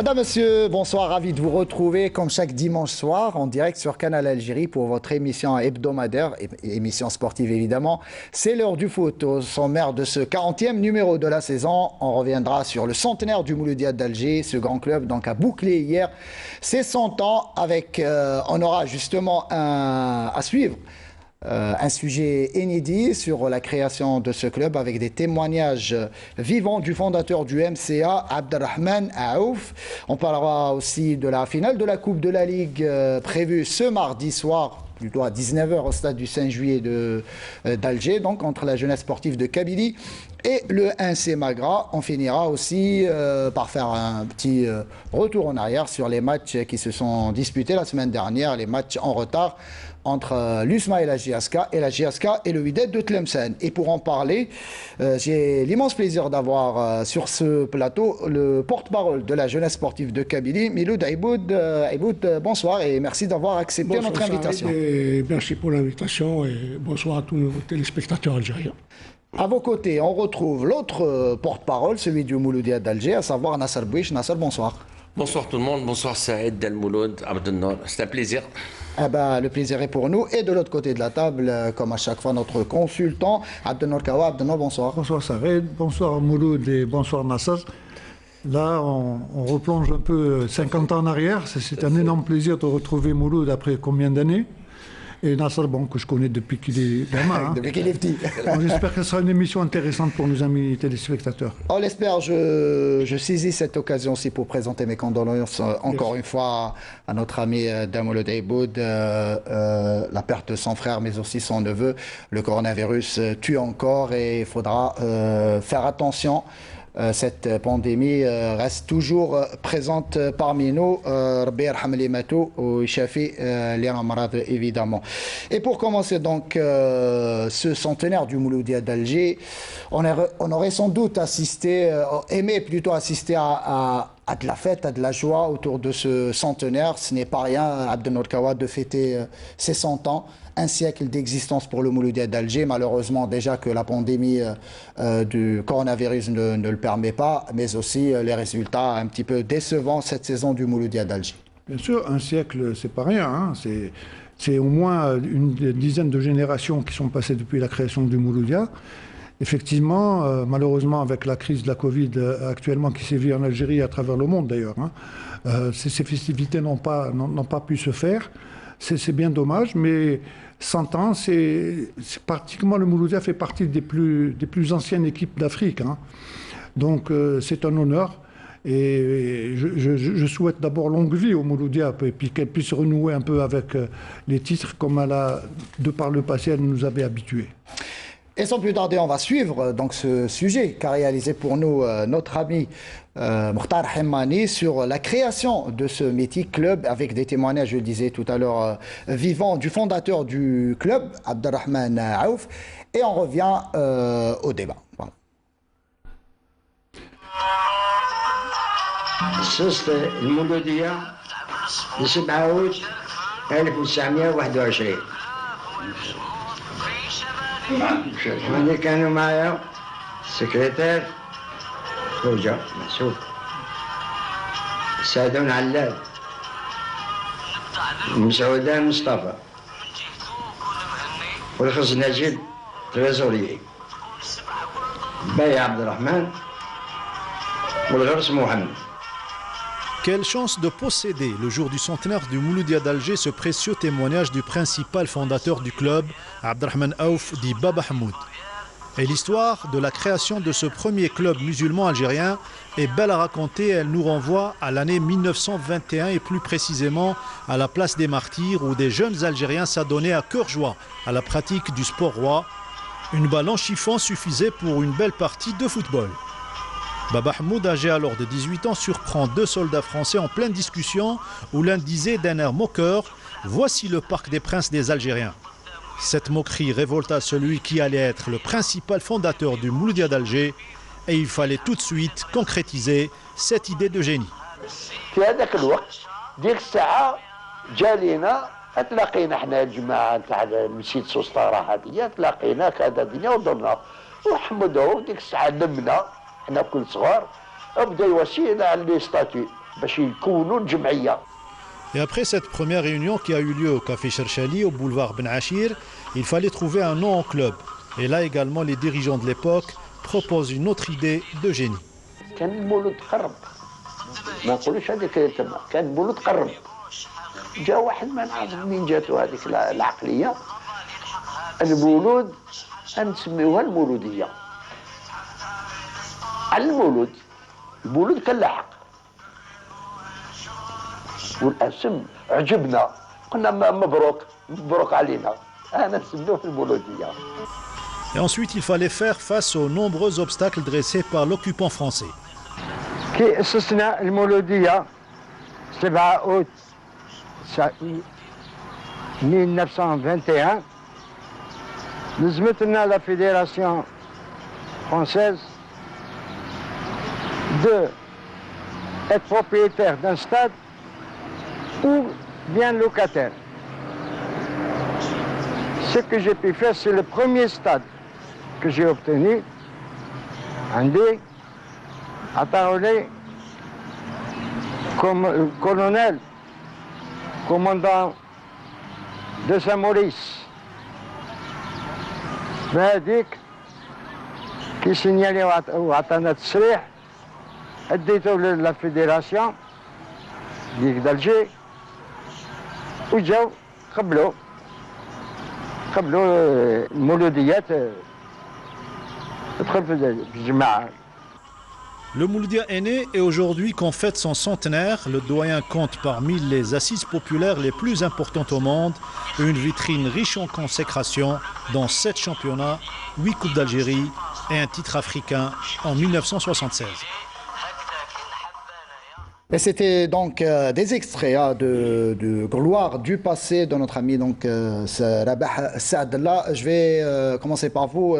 Madame, monsieur, bonsoir, ravi de vous retrouver comme chaque dimanche soir en direct sur Canal Algérie pour votre émission hebdomadaire, émission sportive évidemment. C'est l'heure du foot. Au sommaire de ce 40e numéro de la saison, on reviendra sur le centenaire du Mouloudia d'Alger. Ce grand club donc a bouclé hier ses 100 ans avec, on aura justement à suivre. Un sujet inédit sur la création de ce club avec des témoignages vivants du fondateur du MCA, Abderrahmane Aouf. On parlera aussi de la finale de la Coupe de la Ligue prévue ce mardi soir, plutôt à 19h au stade du 5 juillet d'Alger, donc entre la jeunesse sportive de Kabylie et le 1C Magra. On finira aussi par faire un petit retour en arrière sur les matchs qui se sont disputés la semaine dernière, les matchs en retard entre l'USMA et la JSK et le Wydad de Tlemcen. Et pour en parler, j'ai l'immense plaisir d'avoir sur ce plateau le porte-parole de la jeunesse sportive de Kabylie, Miloud Aiboud. Aiboud, bonsoir et merci d'avoir accepté notre invitation. Et merci pour l'invitation et bonsoir à tous nos téléspectateurs algériens. À vos côtés, on retrouve l'autre porte-parole, celui du Mouloudia d'Alger, à savoir Nasser Bouich. Nasser, bonsoir. Bonsoir tout le monde, bonsoir Saïd Del Mouloud, Abdelnour, c'est un plaisir. Eh ben, le plaisir est pour nous. Et de l'autre côté de la table, comme à chaque fois, notre consultant, Abdelnour Kawa. Abdelnour, bonsoir. Bonsoir Saïd, bonsoir Mouloud et bonsoir Nasser. Là, on replonge un peu 50 ans en arrière. C'est un énorme plaisir de retrouver Mouloud après combien d'années? Et Nasser, bon, que je connais depuis qu'il est gamin. Depuis qu'il est petit. J'espère que ce sera une émission intéressante pour nos amis téléspectateurs. On l'espère. Je saisis cette occasion aussi pour présenter mes condoléances encore une fois à notre ami Damoulod Aiboud. La perte de son frère, mais aussi son neveu. Le coronavirus tue encore et il faudra faire attention. Cette pandémie reste toujours présente parmi nous. Évidemment. Et pour commencer donc ce centenaire du Mouloudia d'Alger, on aurait sans doute aimé plutôt assister à de la fête, à de la joie autour de ce centenaire. Ce n'est pas rien, Abdelnour Kawa, de fêter ses 100 ans. Un siècle d'existence pour le Mouloudia d'Alger. Malheureusement, déjà que la pandémie du coronavirus ne le permet pas, mais aussi les résultats un petit peu décevants cette saison du Mouloudia d'Alger. Bien sûr, un siècle, c'est pas rien. Hein. C'est au moins une dizaine de générations qui sont passées depuis la création du Mouloudia. Effectivement, malheureusement, avec la crise de la Covid actuellement qui sévit en Algérie et à travers le monde d'ailleurs, hein, ces festivités n'ont pas pu se faire. C'est bien dommage, mais 100 ans, c'est pratiquement le Mouloudia fait partie des plus anciennes équipes d'Afrique. Hein. Donc c'est un honneur et je souhaite d'abord longue vie au Mouloudia et puis qu'elle puisse renouer un peu avec les titres comme de par le passé elle nous avait habitués. Et sans plus tarder, on va suivre donc ce sujet qu'a réalisé pour nous notre ami Mokhtar Hemmani sur la création de ce mythique club avec des témoignages, je le disais tout à l'heure, vivants du fondateur du club, Abderrahmane Aouf. Et on revient au débat. Voilà. أسست المولودية ب 7 أوت 1921. اللي كانوا معايا السكرتير خوجة مسعود سعدون علال مسعودان مصطفى والخص نجيب تريزوريي باي عبد الرحمن والغرس محمد. Quelle chance de posséder, le jour du centenaire du Mouloudia d'Alger, ce précieux témoignage du principal fondateur du club, Abderrahmane Aouf, dit Baba Hamoud. Et l'histoire de la création de ce premier club musulman algérien est belle à raconter. Elle nous renvoie à l'année 1921 et plus précisément à la place des Martyrs où des jeunes Algériens s'adonnaient à cœur joie à la pratique du sport roi. Une balle en chiffon suffisait pour une belle partie de football. Baba Hamoud, âgé alors de 18 ans, surprend deux soldats français en pleine discussion où l'un disait d'un air moqueur « Voici le parc des princes des Algériens ». Cette moquerie révolta celui qui allait être le principal fondateur du Mouloudia d'Alger et il fallait tout de suite concrétiser cette idée de génie. تلاقينا احنا الجماعه تاع مسجد سوسطاره هذه تلاقينا كذا الدنيا ودرنا وحمدوا ديك الساعه لمنا احنا كل صغار بدا يوصينا على لي ستاتيو باش يكونوا الجمعيه. Et après cette première réunion qui a eu lieu au café Cherchali, au boulevard Ben Achir, il fallait trouver un nom au club. Et là également, les dirigeants de l'époque proposent une autre idée de génie. كان المولود قرب، ما نقولوش هذيك تما، كان المولود قرب. جا واحد ما نعرف منين جاتو هذيك العقليه، المولود نسميوها المولوديه. على المولود، المولود كان لاحق. والاسم عجبنا، قلنا مبروك علينا، انا نسميوه في المولوديه. Et ensuite, il fallait faire face aux nombreux obstacles dressés par l'occupant français. كي أسسنا المولودية 7 أوت 1921 لزمتنا لا فيدراسيون française de être propriétaire d'un stade ou bien locataire. Ce que j'ai pu faire, c'est le premier stade que j'ai obtenu, عندي عطاولي comme colonel, commandant de Saint-Maurice. بهذيك كي سينيالي وعطانا التصريح اديته للا فيدراسيون ديك دالجي وجاو قبلوا المولوديات تدخل في الجماعه. Le Mouloudia est né et aujourd'hui qu'on fête son centenaire, le doyen compte parmi les assises populaires les plus importantes au monde, une vitrine riche en consécrations, dont 7 championnats, 8 Coupes d'Algérie et un titre africain en 1976. Et c'était donc des extraits de gloire du passé de notre ami donc Rabah Saadallah. Je vais commencer par vous.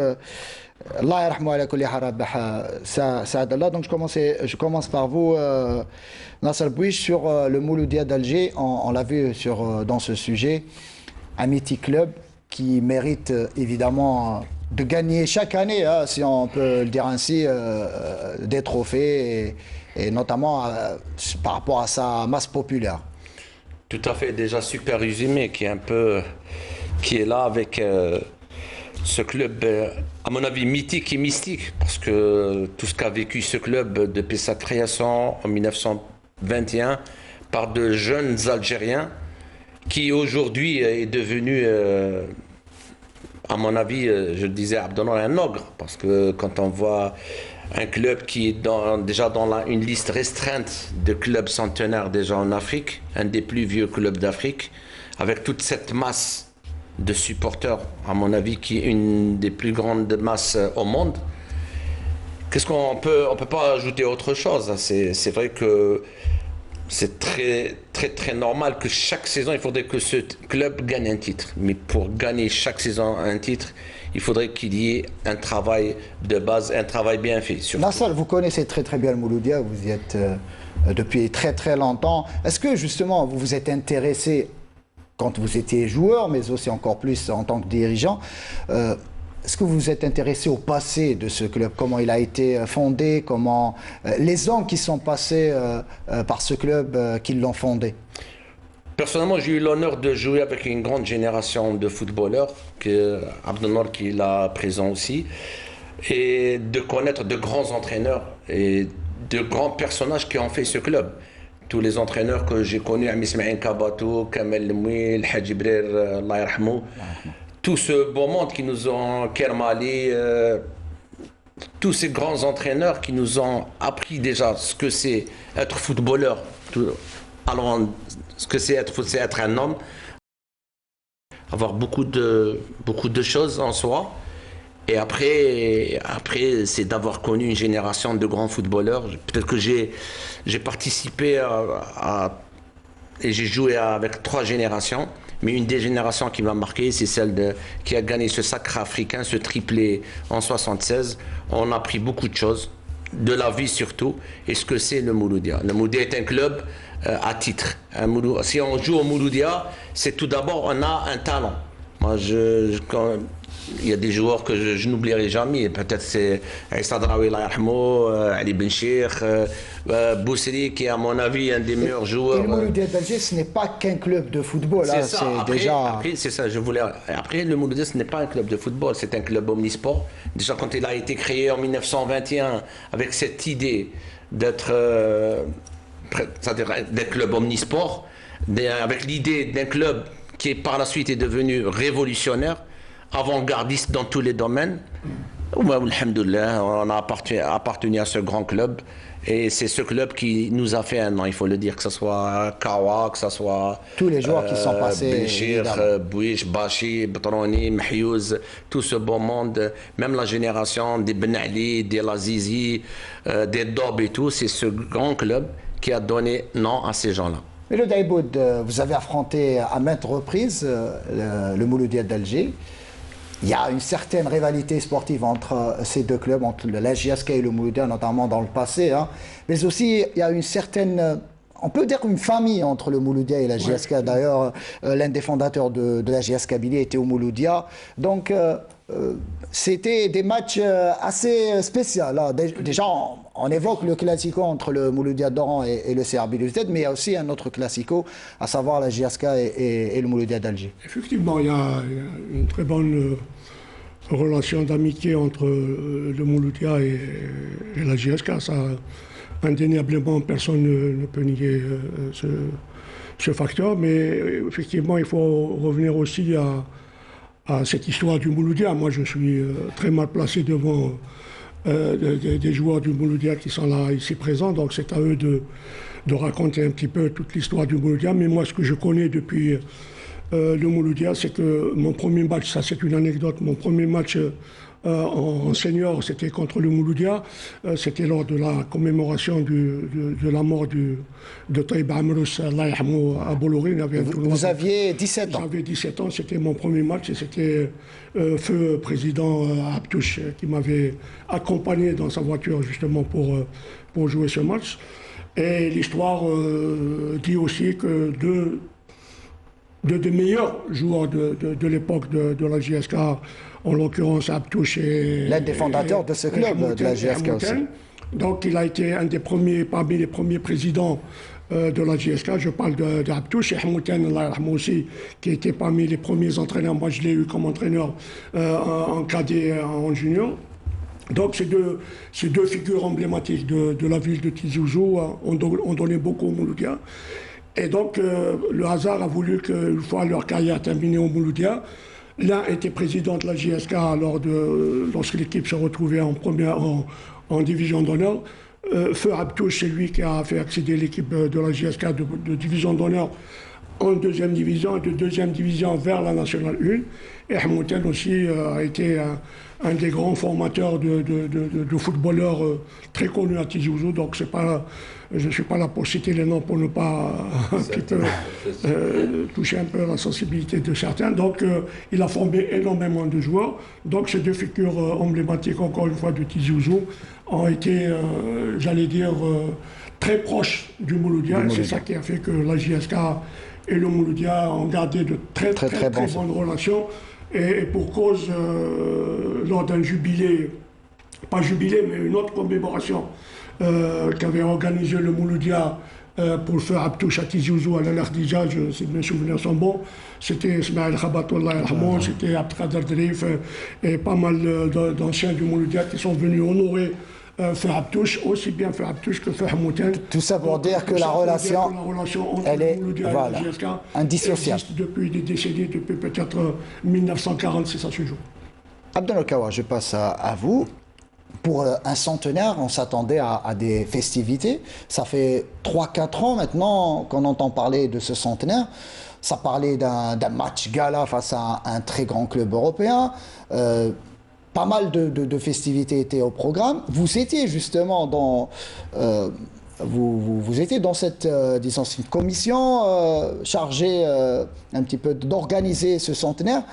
Allah yarhamou ala kulli hal Rabah Saadallah. Donc je commence par vous, Nasser Bouich, sur le Mouloudia d'Alger. On l'a vu dans ce sujet, un mythique club qui mérite évidemment de gagner chaque année, si on peut le dire ainsi, des trophées. Et notamment par rapport à sa masse populaire. Tout à fait, déjà super résumé, qui est là avec ce club, à mon avis, mythique et mystique, parce que tout ce qu'a vécu ce club depuis sa création en 1921 par de jeunes Algériens, qui aujourd'hui est devenu, à mon avis, je le disais, Abdelnour, un ogre, parce que quand on voit un club qui est déjà dans une liste restreinte de clubs centenaires déjà en Afrique, un des plus vieux clubs d'Afrique, avec toute cette masse de supporters, à mon avis, qui est une des plus grandes masses au monde. Qu'est-ce qu'on peut, on peut pas ajouter autre chose. C'est vrai que c'est très normal que chaque saison, il faudrait que ce club gagne un titre. Mais pour gagner chaque saison un titre, il faudrait qu'il y ait un travail de base, un travail bien fait. Nasser, vous connaissez très bien le Mouloudia, vous y êtes depuis très longtemps. Est-ce que justement vous vous êtes intéressé, quand vous étiez joueur, mais aussi encore plus en tant que dirigeant, est-ce que vous vous êtes intéressé au passé de ce club, comment il a été fondé, comment les ans qui sont passés par ce club qui l'ont fondé? Personnellement, j'ai eu l'honneur de jouer avec une grande génération de footballeurs, Abdelnour qui est là présent aussi, et de connaître de grands entraîneurs et de grands personnages qui ont fait ce club. Tous les entraîneurs que j'ai connus, Amismaïn Kabatou, Kamel Lemouil, El Hadji Brer, Allah yarhamou, tout ce beau monde qui nous ont, Kermali, tous ces grands entraîneurs qui nous ont appris déjà ce que c'est être footballeur. Alors, ce que c'est être un homme, avoir beaucoup de choses en soi. Et après c'est d'avoir connu une génération de grands footballeurs. Peut-être que j'ai participé et j'ai joué avec 3 générations. Mais une des générations qui m'a marqué, c'est celle qui a gagné ce sacre africain, ce triplé en 76. On a appris beaucoup de choses, de la vie surtout, et ce que c'est le Mouloudia. Le Mouloudia est un club à titre. Si on joue au Mouloudia, c'est tout d'abord, on a un talent. Moi, il y a des joueurs que je n'oublierai jamais. Peut-être c'est Issa Draoui, Ali Ben Cheikh, Boussri, qui est à mon avis un des meilleurs joueurs. Et le Mouloudia d'Alger, ce n'est pas qu'un club de football. C'est Hein, ça. Après, déjà... c'est ça. Après, le Mouloudia, ce n'est pas un club de football, c'est un club omnisport. Déjà, quand il a été créé en 1921, avec cette idée d'être club omnisport, avec l'idée d'un club qui par la suite est devenu révolutionnaire, avant-gardiste dans tous les domaines. Alhamdoulilah, on a appartenu à ce grand club et c'est ce club qui nous a fait un nom, il faut le dire, que ce soit Kawa, que ce soit tous les joueurs qui sont passés, Benchir, Bouish, Bachi, Betroni, Mahiouz, tout ce beau monde, même la génération des Ben Ali, des Lazizi, des Dob et tout, c'est ce grand club qui a donné nom à ces gens-là. Mais le Daïboud, vous avez affronté à maintes reprises le Mouloudia d'Alger. Il y a une certaine rivalité sportive entre ces deux clubs, entre la JSK et le Mouloudia, notamment dans le passé. Hein. Mais aussi, il y a une certaine, on peut dire une famille entre le Mouloudia et la JSK. Ouais. D'ailleurs, l'un des fondateurs de la JS Kabylie était au Mouloudia. Donc, c'était des matchs assez spéciaux. Là. Déjà, on évoque le classico entre le Mouloudia d'Oran et le CR Belouizdad, mais il y a aussi un autre classico, à savoir la JSK et le Mouloudia d'Alger. Effectivement, il y a une très bonne relation d'amitié entre le Mouloudia et la JSK. Ça, indéniablement, personne ne peut nier ce facteur, mais effectivement, il faut revenir aussi à cette histoire du Mouloudia. Moi, je suis très mal placé devant des joueurs du Mouloudia qui sont là, ici présents, donc c'est à eux de raconter un petit peu toute l'histoire du Mouloudia. Mais moi, ce que je connais depuis le Mouloudia, c'est que mon premier match, ça c'est une anecdote, mon premier match en senior, c'était contre le Mouloudia. C'était lors de la commémoration de la mort de Taïb Amrous à Bolloré. Vous aviez 17 ans. J'avais 17 ans, c'était mon premier match et c'était feu président Abtouche qui m'avait accompagné dans sa voiture justement pour jouer ce match. Et l'histoire dit aussi que deux des meilleurs joueurs de l'époque de la JSK, en l'occurrence Abtouche et... L'un des fondateurs de ce club, de la JSK aussi. Donc il a été un des premiers, parmi les premiers présidents de la JSK. Je parle d'Abtouche et Hamouten, aussi, qui était parmi les premiers entraîneurs. Moi je l'ai eu comme entraîneur en cadet, en junior. Donc ces deux figures emblématiques de la ville de Tizi Ouzou ont donné beaucoup au Mouloudia. Et donc, le hasard a voulu qu'une fois leur carrière terminée au Mouloudia, l'un était président de la JSK lorsque l'équipe se retrouvait en division d'honneur. Feu Abtouche, c'est lui qui a fait accéder l'équipe de la JSK de division d'honneur en deuxième division, et de deuxième division vers la Nationale 1. Et Hamouten aussi a été un des grands formateurs de footballeurs très connus à Tizi Ouzou. Donc je ne suis pas là pour citer les noms pour ne pas toucher un peu la sensibilité de certains. Donc il a formé énormément de joueurs. Donc ces deux figures emblématiques, encore une fois, de Tizi Ouzou ont été, j'allais dire, très proches du Mouloudia. Et c'est ça qui a fait que la JSK et le Mouloudia ont gardé de très bonnes relations. Et pour cause, lors d'un jubilé, pas jubilé, mais une autre commémoration qu'avait organisé le Mouloudia pour le feu Abtouche à Tizi Ouzou à l'Al-Ardija, si mes souvenirs sont bons, c'était Ismaël Khabatullah, c'était Abdelkader Drif et pas mal d'anciens du Mouloudia qui sont venus honorer Feu Abtouche, aussi bien Feu Abtouche que Feu Hamouten. Tout ça pour dire que la relation entre elle est le Mouloudia et la JSK indissociable. Existe depuis des décennies, depuis peut-être 1946 à ce jour. Abdel Kawa, je passe à vous. Pour un centenaire, on s'attendait à des festivités. Ça fait 3-4 ans maintenant qu'on entend parler de ce centenaire. Ça parlait d'un match gala face à un très grand club européen. Pas mal de festivités étaient au programme. Vous étiez justement dans... Vous étiez dans cette disons, une commission chargée un petit peu d'organiser ce centenaire.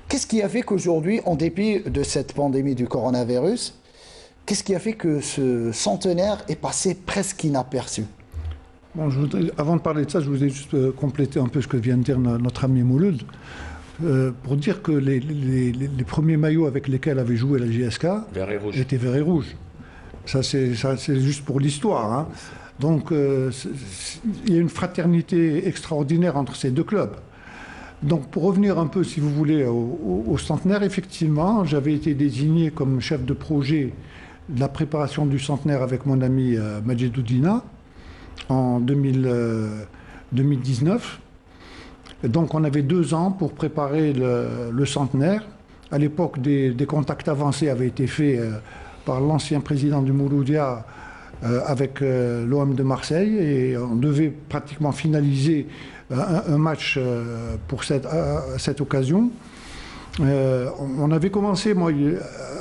Qu'est-ce qui a fait qu'aujourd'hui, en dépit de cette pandémie du coronavirus, qu'est-ce qui a fait que ce centenaire est passé presque inaperçu? Bon, avant de parler de ça, je voudrais juste compléter un peu ce que vient de dire notre ami Mouloud. pour dire que les premiers maillots avec lesquels avait joué la JSK étaient verts et rouges. Ça, c'est juste pour l'histoire. Hein. Donc, il y a une fraternité extraordinaire entre ces deux clubs. Donc, pour revenir un peu, si vous voulez, au centenaire, effectivement, j'avais été désigné comme chef de projet de la préparation du centenaire avec mon ami Majid Oudina en 2019. Donc, on avait 2 ans pour préparer le centenaire. À l'époque, des contacts avancés avaient été faits par l'ancien président du Mouloudia avec l'OM de Marseille, et on devait pratiquement finaliser un match pour cette occasion. On avait commencé, moi,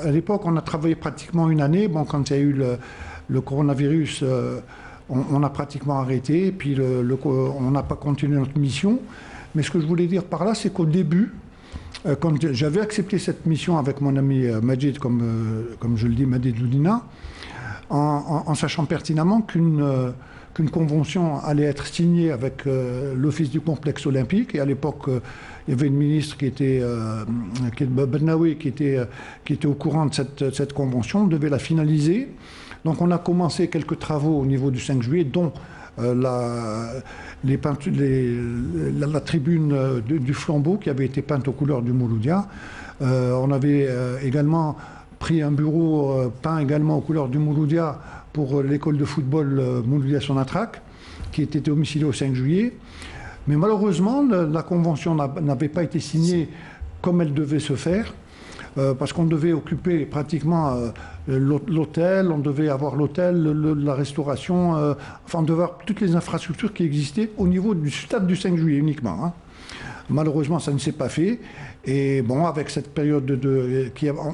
à l'époque, on a travaillé pratiquement une année. Bon, quand il y a eu le coronavirus, on a pratiquement arrêté, et puis on n'a pas continué notre mission. Mais ce que je voulais dire par là, c'est qu'au début, quand j'avais accepté cette mission avec mon ami Majid, comme je le dis, Majid Oudina, en sachant pertinemment qu'une convention allait être signée avec l'Office du complexe olympique. Et à l'époque, il y avait une ministre qui était Bennaoui, qui était au courant de cette convention. On devait la finaliser. Donc on a commencé quelques travaux au niveau du 5 juillet, dont la tribune du flambeau qui avait été peinte aux couleurs du Mouloudia. On avait également pris un bureau peint également aux couleurs du Mouloudia pour l'école de football Mouloudia-Sonatrach, qui était domiciliée au 5 juillet. Mais malheureusement, la convention n'avait pas été signée comme elle devait se faire, parce qu'on devait occuper pratiquement l'hôtel, on devait avoir l'hôtel, la restauration, enfin on devait avoir toutes les infrastructures qui existaient au niveau du stade du 5 juillet uniquement. Hein. Malheureusement, ça ne s'est pas fait. Et bon, avec cette période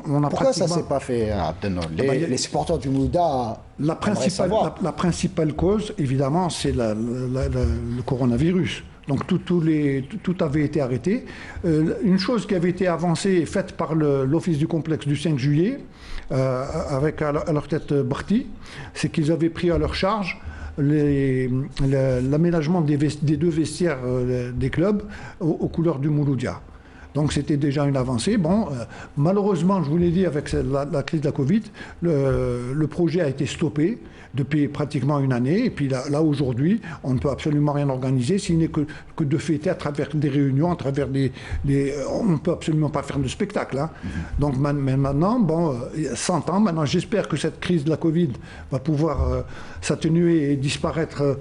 on a Pourquoi ça ne s'est pas fait, Abdelnour? Les supporters du Mouloudia, la principale cause, évidemment, c'est le coronavirus. Donc tout avait été arrêté. Une chose qui avait été avancée et faite par l'Office du complexe du 5 juillet, avec à leur tête Barti, c'est qu'ils avaient pris à leur charge l'aménagement des 2 vestiaires des clubs aux couleurs du Mouloudia. Donc c'était déjà une avancée. Bon, malheureusement, je vous l'ai dit, avec la crise de la Covid, le projet a été stoppé depuis pratiquement une année. Et puis là aujourd'hui, on ne peut absolument rien organiser, si n'est que de fêter à travers des réunions, à travers on ne peut absolument pas faire de spectacle. Hein. Donc maintenant, bon, 100 ans, maintenant j'espère que cette crise de la Covid va pouvoir s'atténuer et disparaître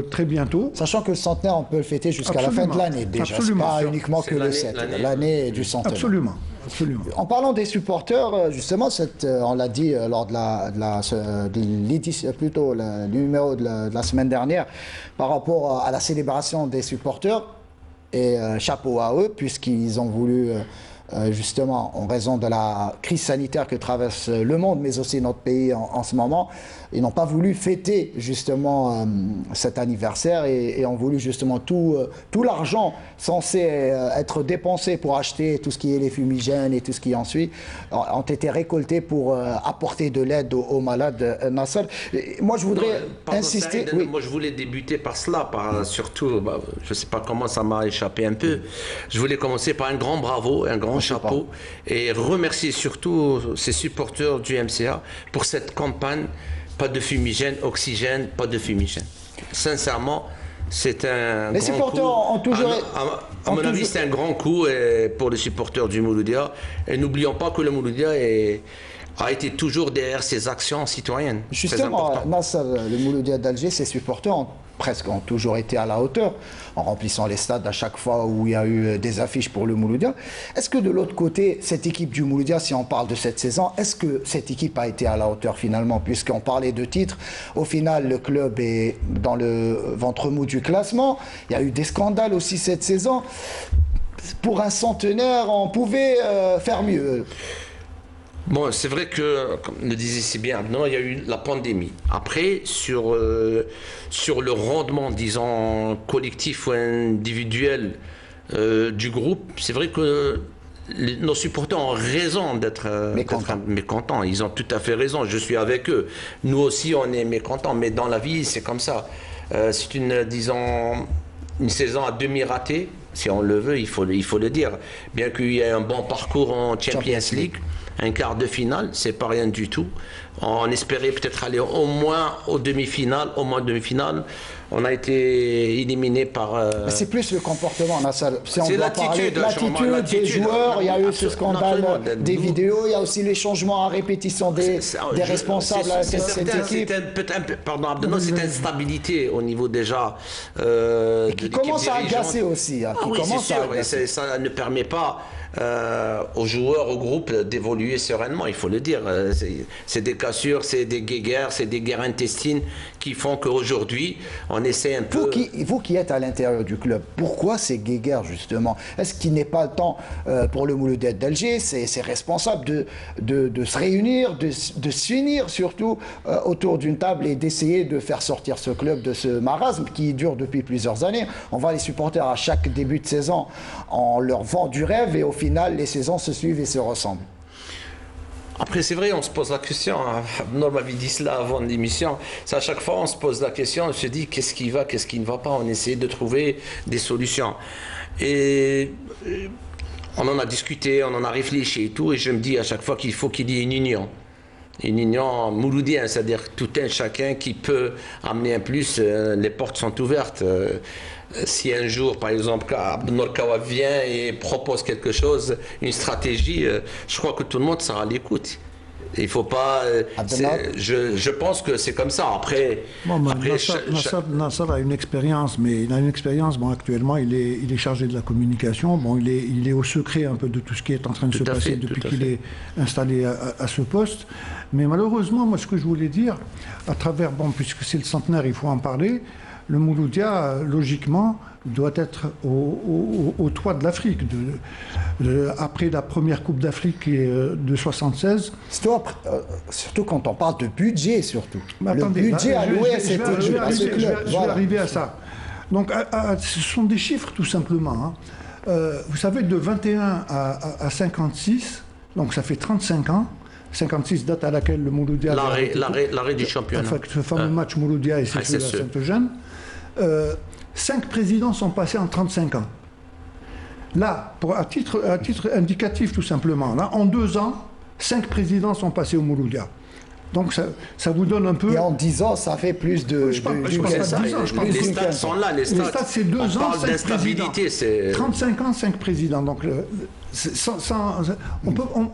très bientôt. Sachant que le centenaire, on peut le fêter jusqu'à la fin de l'année déjà. Absolument. C'est pas uniquement que le 7, l'année du centenaire. Absolument. Absolument. En parlant des supporters, justement, on l'a dit lors de l'édition, plutôt le numéro de la semaine dernière, par rapport à la célébration des supporters, et chapeau à eux, puisqu'ils ont voulu, justement, en raison de la crise sanitaire que traverse le monde, mais aussi notre pays en ce moment, ils n'ont pas voulu fêter justement cet anniversaire et ont voulu justement tout l'argent censé être dépensé pour acheter tout ce qui est les fumigènes et tout ce qui en suit ont été récoltés pour apporter de l'aide aux malades. Nasser, moi je voudrais insister. Saïd, oui. Moi je voulais débuter par cela, surtout, je ne sais pas comment ça m'a échappé un peu. Je voulais commencer par un grand bravo, un grand chapeau, et remercier surtout ces supporters du MCA pour cette campagne. Pas de fumigène, oxygène, pas de fumigène. Sincèrement, c'est un les grand supporters coup. ont toujours... À mon avis, c'est un grand coup pour les supporters du Mouloudia. Et n'oublions pas que le Mouloudia a été toujours derrière ses actions citoyennes. Justement, Nasser, le Mouloudia d'Alger, ses supporters ont toujours été à la hauteur, en remplissant les stades à chaque fois où il y a eu des affiches pour le Mouloudia. Est-ce que de l'autre côté, cette équipe du Mouloudia, si on parle de cette saison, est-ce que cette équipe a été à la hauteur finalement, puisqu'on parlait de titres, au final le club est dans le ventre mou du classement, il y a eu des scandales aussi cette saison. Pour un centenaire, on pouvait faire mieux. Bon, c'est vrai que, comme le disait si bien Abdelnour, il y a eu la pandémie. Après, sur le rendement, disons, collectif ou individuel du groupe, c'est vrai que nos supporters ont raison d'être mécontents. Ils ont tout à fait raison. Je suis avec eux. Nous aussi, on est mécontents. Mais dans la vie, c'est comme ça. C'est une saison à demi ratée. Si on le veut, il faut le dire. Bien qu'il y ait un bon parcours en Champions League, un quart de finale, c'est pas rien du tout. On espérait peut-être aller au moins aux demi-finales, On a été éliminé par... Mais c'est plus le comportement, Nassar. Si on C'est doit parler de l'attitude des joueurs, il y a eu ce scandale des vidéos, il y a aussi les changements à répétition des responsables à cette équipe. Pardon, Abdelno, c'est une instabilité au niveau déjà qui commence à agacer aussi. Oui, c'est sûr, ça ne permet pas aux joueurs, au groupe d'évoluer sereinement, il faut le dire. C'est des cassures, c'est des guéguerres, c'est des guerres intestines qui font qu'aujourd'hui, on essaie un peu... Vous qui êtes à l'intérieur du club, pourquoi ces guéguerres justement? Est-ce qu'il n'est pas le temps pour le Mouloudia d'Alger, ses responsables, de se réunir, de s'unir surtout autour d'une table et d'essayer de faire sortir ce club de ce marasme qui dure depuis plusieurs années? On voit les supporters à chaque début de saison, on leur vend du rêve et au final, les saisons se suivent et se ressemblent. Après, c'est vrai, on se pose la question. Abdelnour m'avait dit cela avant l'émission. C'est à chaque fois, on se pose la question, on se dit qu'est-ce qui va, qu'est-ce qui ne va pas. On essaie de trouver des solutions. Et on en a discuté, on en a réfléchi et tout. Et je me dis à chaque fois qu'il faut qu'il y ait une union. Une union mouloudienne, c'est-à-dire tout un chacun qui peut amener un plus. Les portes sont ouvertes. Si un jour, par exemple, Abdelnour Kawa vient et propose quelque chose, une stratégie, je crois que tout le monde sera à l'écoute. Il ne faut pas... je pense que c'est comme ça. Après, Nassar a une expérience, mais il a une expérience. Bon, actuellement, il est chargé de la communication. Bon, il est au secret un peu de tout ce qui est en train de se passer depuis qu'il est installé à ce poste. Mais malheureusement, moi, ce que je voulais dire, à travers, bon, puisque c'est le centenaire, il faut en parler, le Mouloudia, logiquement, doit être au toit de l'Afrique. Après la première Coupe d'Afrique de 76. Surtout quand on parle de budget, surtout. Mais attendez, le budget alloué à cette équipe. Je vais arriver à ça. Donc, ce sont des chiffres, tout simplement. Vous savez, de 21 à 56, donc ça fait 35 ans. 56, date à laquelle le Mouloudia... L'arrêt du championnat. Enfin, ce fameux match Mouloudia et c'est à Saint-Eugène. 5 présidents sont passés en 35 ans. Là, à titre indicatif tout simplement, là, en 2 ans, 5 présidents sont passés au Mouloudia. Donc ça vous donne un peu... Et en 10 ans, ça fait plus de... Je parle pas de 10 ans, les stats sont là, les stats c'est 2 ans, 5 présidents. 35 ans, 5 présidents. Donc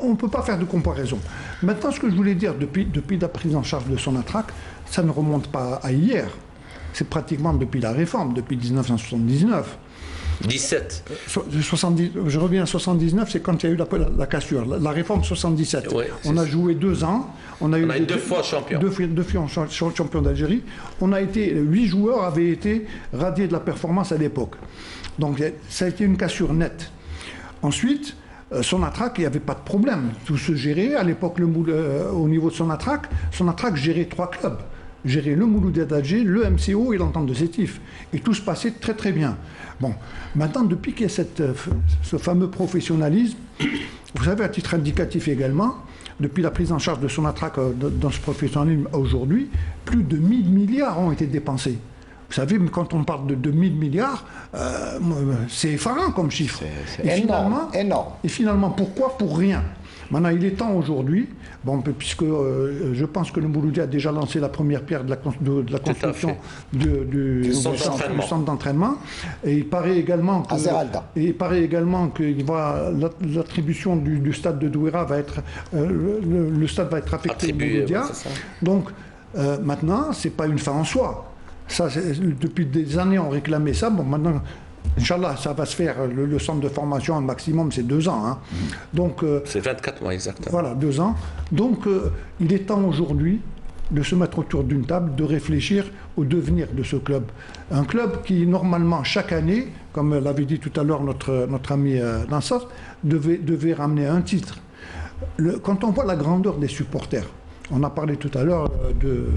on ne peut pas faire de comparaison. Maintenant, ce que je voulais dire, depuis la prise en charge de Sonatrach, ça ne remonte pas à hier. C'est pratiquement depuis la réforme, depuis 1979. 17. Je reviens à 79, c'est quand il y a eu la cassure. La réforme 77. Ouais, on a joué 2 ans. On a eu 2 fois champion. 2 fois champion d'Algérie. 8 joueurs avaient été radiés de la performance à l'époque. Donc ça a été une cassure nette. Ensuite, Sonatrach, il n'y avait pas de problème. Tout se gérait. À l'époque, au niveau de Sonatrach gérait 3 clubs. Gérer le Mouloudia d'Alger, le MCO et l'entente de Sétif. Et tout se passait très très bien. Bon, maintenant, depuis qu'il y a ce fameux professionnalisme, vous savez, à titre indicatif également, depuis la prise en charge de Sonatrach dans ce professionnalisme aujourd'hui, plus de 1000 milliards ont été dépensés. Vous savez, quand on parle de 1000 milliards, c'est effarant comme chiffre. C'est énorme. Et finalement, pourquoi? Pour rien. Maintenant, il est temps aujourd'hui, puisque je pense que le Mouloudia a déjà lancé la première pierre de la construction du centre d'entraînement. Et il paraît également que l'attribution du stade de Douira va être... le stade va être affecté au Mouloudia. Donc, maintenant, ce n'est pas une fin en soi. Ça, depuis des années, on réclamait ça. Bon, maintenant... Inch'Allah, ça va se faire, le centre de formation, un maximum, c'est 2 ans. Hein. Donc, c'est 24 mois exactement. Voilà, 2 ans. Donc, il est temps aujourd'hui de se mettre autour d'une table, de réfléchir au devenir de ce club. Un club qui, normalement, chaque année, comme l'avait dit tout à l'heure notre ami Nassar, devait ramener un titre. Quand on voit la grandeur des supporters, on a parlé tout à l'heure de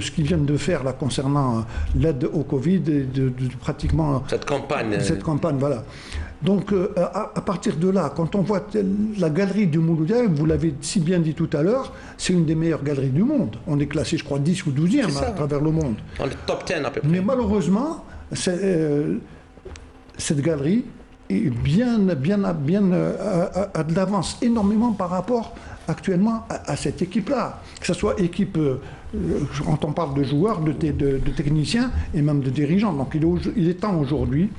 ce qu'ils viennent de faire là concernant l'aide au Covid et de pratiquement cette campagne, voilà. Donc à partir de là, quand on voit la galerie du Mouloudia, vous l'avez si bien dit tout à l'heure, c'est une des meilleures galeries du monde. On est classé, je crois, 10 ou 12e à travers le monde. Dans le top 10 à peu près. Mais malheureusement, cette galerie est a de l'avance énormément par rapport actuellement à cette équipe-là. Que ce soit équipe, quand on parle de joueurs, de techniciens et même de dirigeants. Donc il est temps aujourd'hui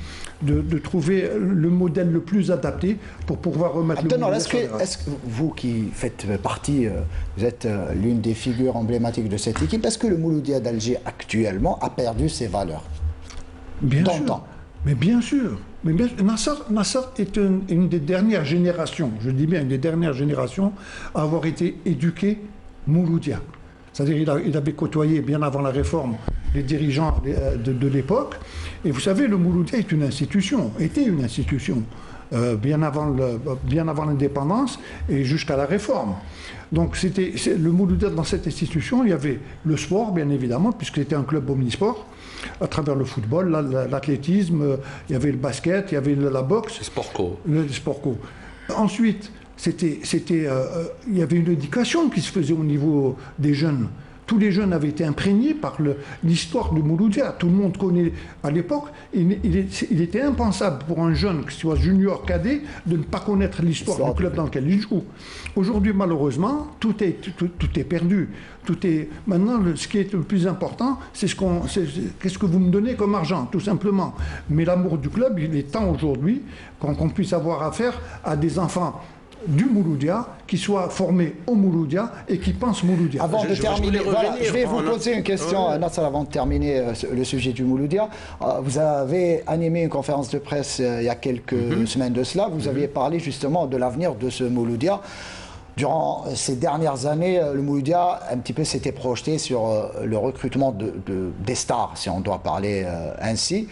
de trouver le modèle le plus adapté pour pouvoir remettre le Mouloudia sur les rails. Est-ce que vous qui faites partie, vous êtes l'une des figures emblématiques de cette équipe, est-ce que le Mouloudia d'Alger actuellement a perdu ses valeurs? Bien sûr. Mais bien sûr. Mais Nasser est une des dernières générations, je dis bien une des dernières générations, à avoir été éduqué Mouloudia. C'est-à-dire il avait côtoyé bien avant la réforme les dirigeants de l'époque. Et vous savez, le Mouloudia était une institution, bien avant l'indépendance et jusqu'à la réforme. Donc le Mouloudia, dans cette institution, il y avait le sport, bien évidemment, puisque c'était un club omnisport, à travers le football, l'athlétisme, il y avait le basket, il y avait la boxe. Le sport co. Le sport co. Ensuite, il y avait une éducation qui se faisait au niveau des jeunes. Tous les jeunes avaient été imprégnés par l'histoire du Mouloudia. Tout le monde connaît à l'époque. Il était impensable pour un jeune, que ce soit junior, cadet, de ne pas connaître l'histoire du club dans lequel il joue. Aujourd'hui, malheureusement, tout est perdu. Maintenant, ce qui est le plus important, c'est qu'est-ce que vous me donnez comme argent, tout simplement. Mais l'amour du club, il est temps aujourd'hui qu'on puisse avoir affaire à des enfants du Mouloudia, qui soient formés au Mouloudia et qui pensent Mouloudia. Avant de terminer, je vais vous poser une question, Nasser, avant de terminer le sujet du Mouloudia. Vous avez animé une conférence de presse il y a quelques semaines de cela. Vous aviez parlé justement de l'avenir de ce Mouloudia. Durant ces dernières années, le Mouloudia, un petit peu, s'était projeté sur le recrutement des stars, si on doit parler ainsi.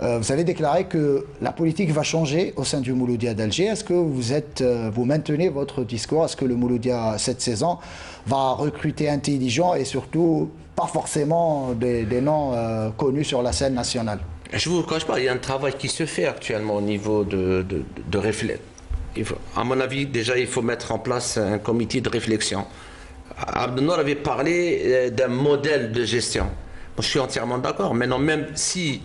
Vous avez déclaré que la politique va changer au sein du Mouloudia d'Alger. Est-ce que vous maintenez votre discours? Est-ce que le Mouloudia, cette saison, va recruter intelligents et surtout pas forcément des noms connus sur la scène nationale? Je ne vous cache pas, il y a un travail qui se fait actuellement au niveau de réflexion. À mon avis, déjà, il faut mettre en place un comité de réflexion. Abdel avait parlé d'un modèle de gestion. Je suis entièrement d'accord. Maintenant, même si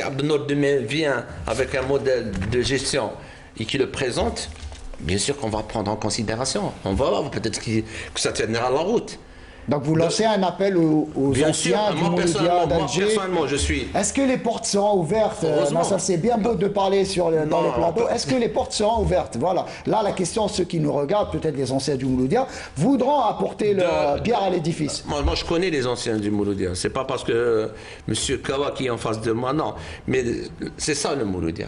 Abdel demain vient avec un modèle de gestion et qu'il le présente, bien sûr qu'on va prendre en considération. On va voir, peut-être que ça tiendra la route. Donc vous lancez un appel aux anciens du Mouloudia d'Alger. Personnellement, je suis... Est-ce que les portes seront ouvertes? Ça, c'est bien beau de parler dans le plateau. Est-ce que les portes seront ouvertes? Voilà. Là, la question, ceux qui nous regardent, peut-être les anciens du Mouloudia, voudront apporter leur pierre à l'édifice. Moi, je connais les anciens du Mouloudia. C'est pas parce que M. Kawa qui est en face de moi, non. Mais c'est ça le Mouloudia.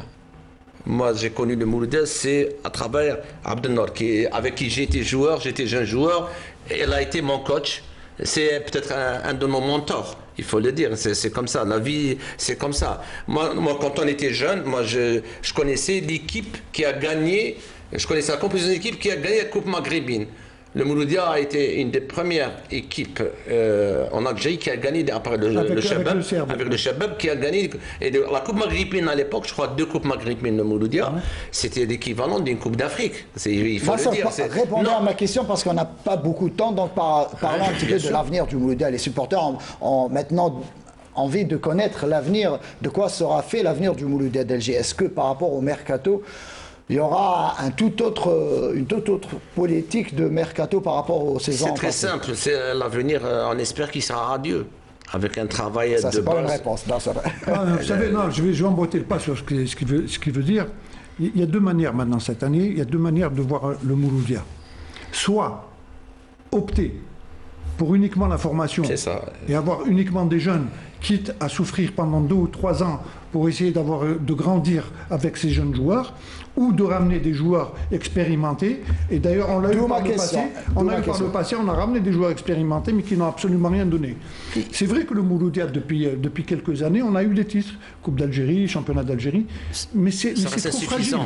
Moi, j'ai connu le Mouloudia, c'est à travers Abdel Nour, avec qui j'étais jeune joueur. Elle a été mon coach. C'est peut-être un de nos mentors, il faut le dire. C'est comme ça, la vie, c'est comme ça. Moi, quand on était jeune, je connaissais l'équipe qui a gagné, je connaissais la composition de l'équipe qui a gagné la Coupe maghrébine. Le Mouloudia a été une des premières équipes en Algérie qui a gagné après le Shabab qui a gagné. Et la Coupe maghrébine à l'époque, je crois 2 Coupes maghrébines de Mouloudia, c'était l'équivalent d'une Coupe d'Afrique. Il faut le dire. Répondez à ma question parce qu'on n'a pas beaucoup de temps, donc parlons un petit peu de l'avenir du Mouloudia. Les supporters ont maintenant envie de connaître l'avenir, de quoi sera fait l'avenir du Mouloudia d'Alger. Est-ce que par rapport au mercato, il y aura une toute autre politique de mercato par rapport aux saisons passées? C'est très simple, c'est l'avenir, on espère qu'il sera radieux, avec un travail ça, de c'est base. pas une réponse. Vous savez, je vais emboîter le pas sur ce qu'il veut dire. Il y a 2 manières maintenant cette année, il y a 2 manières de voir le Mouloudia. Soit opter pour uniquement la formation et avoir uniquement des jeunes, quitte à souffrir pendant 2 ou 3 ans pour essayer de grandir avec ces jeunes joueurs, ou de ramener des joueurs expérimentés. Et d'ailleurs, on l'a eu par le passé, on a ramené des joueurs expérimentés, mais qui n'ont absolument rien donné. C'est vrai que le Mouloudia, depuis quelques années, on a eu des titres, Coupe d'Algérie, Championnat d'Algérie, mais c'est trop fragile.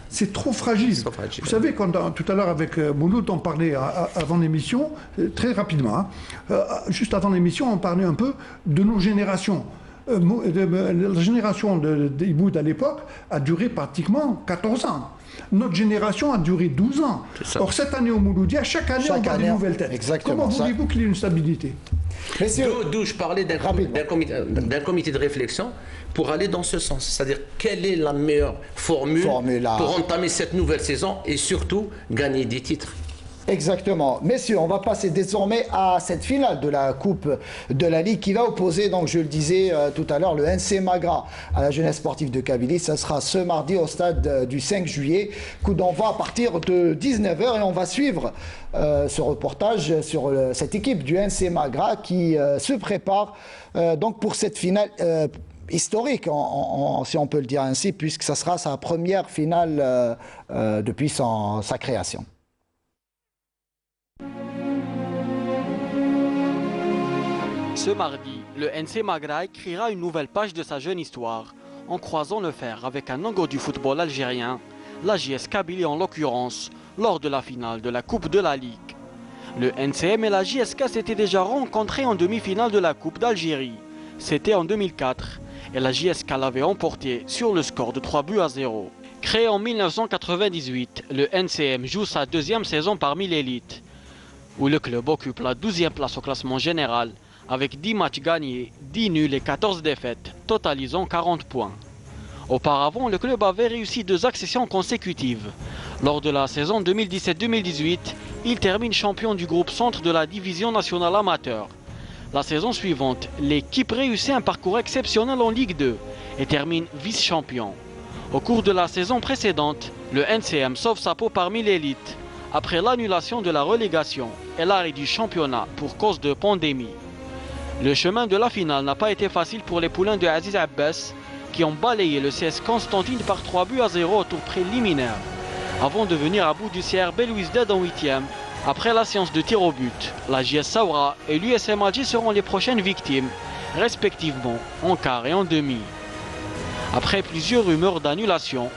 C'est trop fragile. Vous savez, tout à l'heure avec Mouloud, on parlait avant l'émission, très rapidement, juste avant l'émission, on parlait un peu de nos générations. la génération d'Iboud à l'époque a duré pratiquement 14 ans. Notre génération a duré 12 ans. Or, cette année au Mouloudia, chaque année, on a des nouvelles têtes. Exactement. Comment voulez-vous qu'il y ait une stabilité? D'où je parlais d'un comité de réflexion pour aller dans ce sens. C'est-à-dire, quelle est la meilleure formule pour entamer cette nouvelle saison et surtout gagner des titres? Exactement. Messieurs, on va passer désormais à cette finale de la Coupe de la Ligue qui va opposer, donc je le disais tout à l'heure, le NC Magra à la Jeunesse Sportive de Kabylie. Ça sera ce mardi au stade du 5 juillet. Coup d'envoi à partir de 19h et on va suivre ce reportage sur cette équipe du NC Magra qui se prépare donc pour cette finale historique, si on peut le dire ainsi, puisque ça sera sa première finale depuis sa création. Ce mardi, le NC Magra écrira une nouvelle page de sa jeune histoire en croisant le fer avec un ogre du football algérien, la JS Kabylie en l'occurrence, lors de la finale de la Coupe de la Ligue. Le NCM et la JSK s'étaient déjà rencontrés en demi-finale de la Coupe d'Algérie. C'était en 2004 et la JSK l'avait emporté sur le score de 3-0. Créé en 1998, le NCM joue sa deuxième saison parmi l'élite, où le club occupe la 12e place au classement général, avec 10 matchs gagnés, 10 nuls et 14 défaites, totalisant 40 points. Auparavant, le club avait réussi 2 accessions consécutives. Lors de la saison 2017-2018, il termine champion du groupe centre de la division nationale amateur. La saison suivante, l'équipe réussit un parcours exceptionnel en Ligue 2 et termine vice-champion. Au cours de la saison précédente, le NCM sauve sa peau parmi l'élite, après l'annulation de la relégation et l'arrêt du championnat pour cause de pandémie. Le chemin de la finale n'a pas été facile pour les poulains de Aziz Abbas qui ont balayé le CS Constantine par 3-0 au tour préliminaire avant de venir à bout du CRB Louis Ded en 8e. Après la séance de tir au but, la JS Saoura et l'USM Alger seront les prochaines victimes, respectivement en quart et en demi. Après plusieurs rumeurs d'annulation,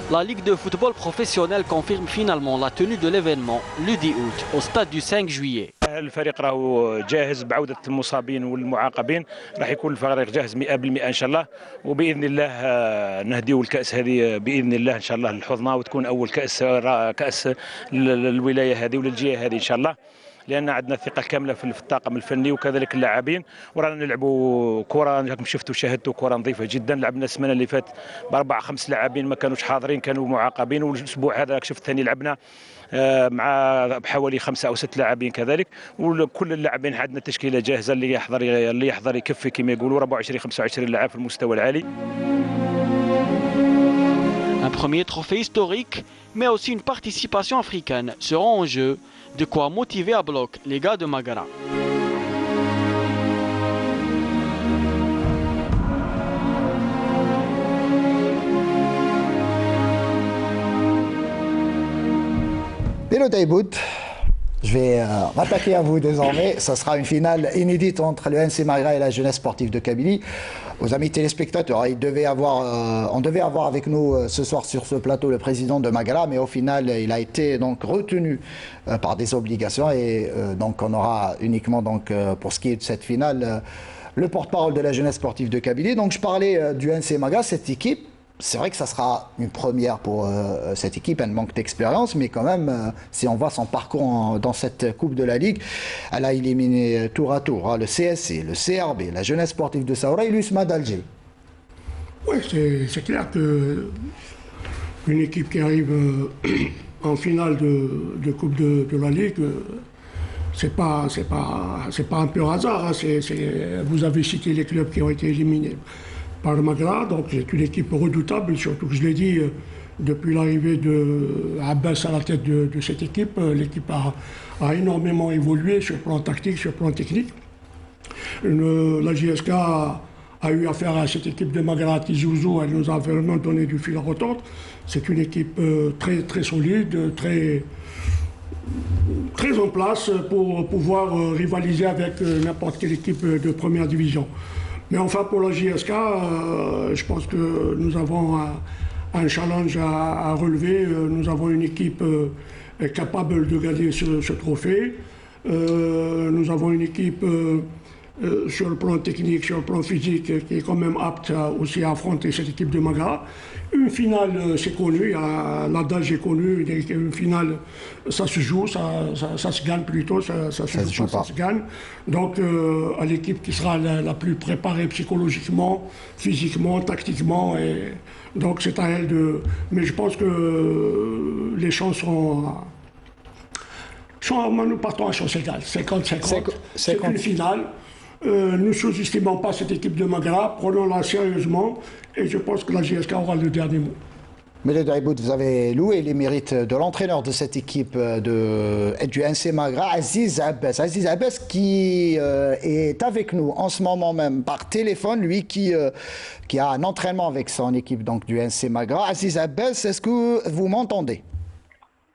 la Ligue de football professionnel confirme finalement la tenue de l'événement le 10 août au stade du 5 juillet. الفريق راهو جاهز بعودة المصابين والمعاقبين، راح يكون الفريق جاهز 100% إن شاء الله، وبإذن الله نهديو الكأس هذه بإذن الله إن شاء الله لحظنا وتكون أول كأس الولاية هذه وللجهة هذه إن شاء الله، لأن عندنا ثقة كاملة في الطاقم الفني وكذلك اللاعبين، ورانا نلعبوا كرة راكم شفتوا شاهدتوا كرة نظيفة جدا. لعبنا السمانة اللي فاتت ب4-5 لاعبين ما كانوش حاضرين، كانوا معاقبين، والأسبوع هذا شفت ثاني لعبنا مع بحوالي 5 أو 6 لاعبين كذلك، وكل اللاعبين عندنا تشكيلة جاهزة اللي يحضر يكفي كما يقولوا 24-25 لاعب في المستوى العالي. Un premier trophée historique, mais aussi une participation africaine seront en jeu, de quoi motiver à bloc les gars de Magra. Hello Taïbout, je vais m'attaquer à vous désormais. Ça sera une finale inédite entre le NC Magra et la Jeunesse Sportive de Kabylie. Aux amis téléspectateurs, on devait avoir avec nous ce soir sur ce plateau le président de Magra, mais au final il a été donc retenu par des obligations et donc on aura uniquement donc pour ce qui est de cette finale le porte-parole de la Jeunesse Sportive de Kabylie. Donc je parlais du NC Magra, cette équipe. C'est vrai que ça sera une première pour cette équipe, elle manque d'expérience, mais quand même, si on voit son parcours dans cette Coupe de la Ligue, elle a éliminé tour à tour le CSC, le CRB, la Jeunesse Sportive de Saoura et l'USMA d'Alger. Oui, c'est clair que une équipe qui arrive en finale de Coupe de la Ligue, c'est pas un pur hasard. Hein, vous avez cité les clubs qui ont été éliminés par le Magra, donc c'est une équipe redoutable, surtout que je l'ai dit, depuis l'arrivée de Abbas à la tête de cette équipe, l'équipe a énormément évolué sur le plan tactique, sur le plan technique. La JSK a eu affaire à cette équipe de Magra Tizouzou, elle nous a vraiment donné du fil à retordre. C'est une équipe très, très solide, très en place pour pouvoir rivaliser avec n'importe quelle équipe de première division. Mais enfin, pour la JSK, je pense que nous avons un challenge à relever. Nous avons une équipe capable de gagner ce trophée. Nous avons une équipe sur le plan technique, sur le plan physique, qui est quand même apte aussi à affronter cette équipe de Magra. Une finale, c'est connu, l'adage est connu, une finale, ça se joue, ça se gagne plutôt, ça se gagne. Donc, à l'équipe qui sera la plus préparée psychologiquement, physiquement, tactiquement, et donc c'est à elle de... Mais je pense que les chances sont... Nous partons à chance égale, 50-50, c'est une finale. Ne sous-estimons pas cette équipe de Magra, prenons-la sérieusement et je pense que la JSK aura le dernier mot. Mais Draibout, vous avez loué les mérites de l'entraîneur de cette équipe du NC Magra, Aziz Abbas. Aziz Abbas qui est avec nous en ce moment même par téléphone, lui qui a un entraînement avec son équipe donc, du NC Magra. Aziz Abbas, est-ce que vous m'entendez?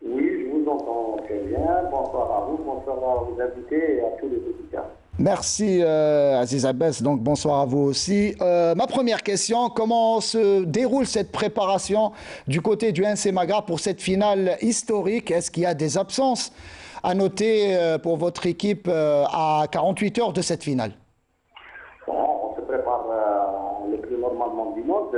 Oui, je vous entends très bien. Bonsoir à vous, bonsoir à vos invités et à tous les auditeurs. Merci Aziz Abbas, donc bonsoir à vous aussi. Ma première question, comment se déroule cette préparation du côté du NC Magra pour cette finale historique? Est-ce qu'il y a des absences à noter pour votre équipe à 48 heures de cette finale? Bon, on se prépare le plus normalement du monde,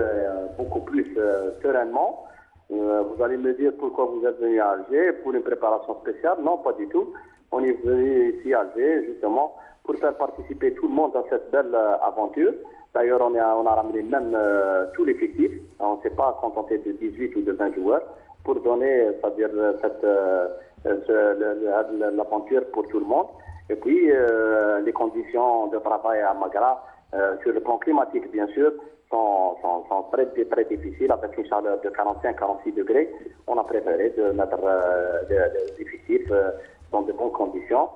beaucoup plus sereinement. Vous allez me dire pourquoi vous êtes venu à Alger pour une préparation spéciale. Non, pas du tout. On est venu ici à Alger justement pour faire participer tout le monde dans cette belle aventure. D'ailleurs, on a ramené même tout l'effectif. On ne s'est pas contenté de 18 ou de 20 joueurs pour donner, c'est-à-dire l'aventure pour tout le monde. Et puis, les conditions de travail à Magra, sur le plan climatique, bien sûr, sont très, très difficiles, avec une chaleur de 45-46 degrés. On a préféré de mettre l'effectif dans de bonnes conditions.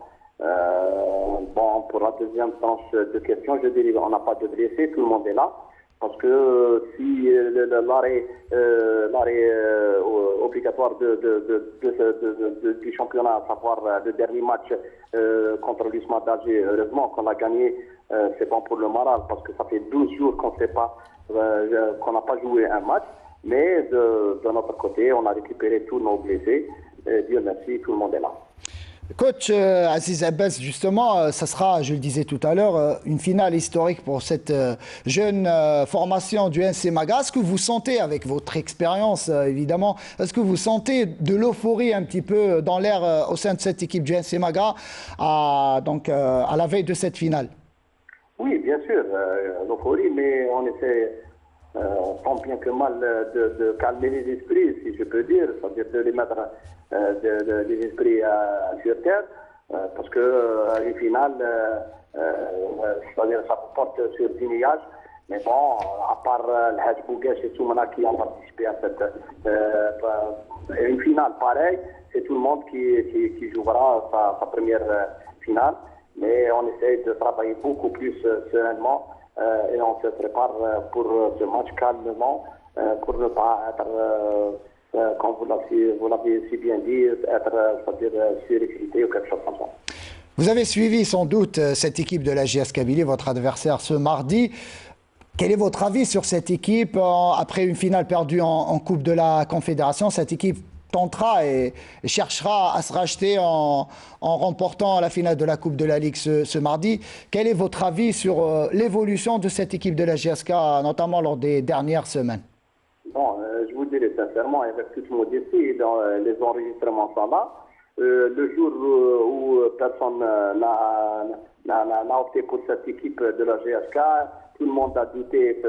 Bon, pour la deuxième tranche de questions, je dirais on n'a pas de blessés, tout le monde est là. Parce que si l'arrêt obligatoire du championnat, à savoir le dernier match contre l'USMA d'Alger, heureusement qu'on a gagné, c'est bon pour le moral, parce que ça fait 12 jours qu'on n'a pas joué un match. Mais de notre côté, on a récupéré tous nos blessés. Dieu merci, tout le monde est là. Coach Aziz Abbas, justement, ça sera, je le disais tout à l'heure, une finale historique pour cette jeune formation du NC Magra. Est-ce que vous sentez, avec votre expérience évidemment, est-ce que vous sentez de l'euphorie un petit peu dans l'air au sein de cette équipe du NC Magra à la veille de cette finale? Oui, bien sûr, l'euphorie, mais on essaie tant bien que mal de calmer les esprits, si je peux dire, c'est-à-dire de les mettre les esprits sur terre, parce que une finale, c'est-à-dire ça porte sur 10 nuages, mais bon, à part le Hadj Bouguesh et Soumana qui ont participé à une finale pareille, c'est tout le monde qui jouera sa première finale, mais on essaie de travailler beaucoup plus sereinement. Et on se prépare pour ce match calmement, pour ne pas être, comme vous l'avez si bien dit, être surexcité ou quelque chose comme ça. Vous avez suivi sans doute cette équipe de la JS Kabylie, votre adversaire ce mardi. Quel est votre avis sur cette équipe après une finale perdue en Coupe de la Confédération? Cette équipe tentera et cherchera à se racheter en remportant la finale de la Coupe de la Ligue ce mardi. Quel est votre avis sur l'évolution de cette équipe de la GSK, notamment lors des dernières semaines? Bon, je vous dirais sincèrement, avec toute modestie, dans les enregistrements sont là. Le jour où personne n'a opté pour cette équipe de la GSK, tout le monde a douté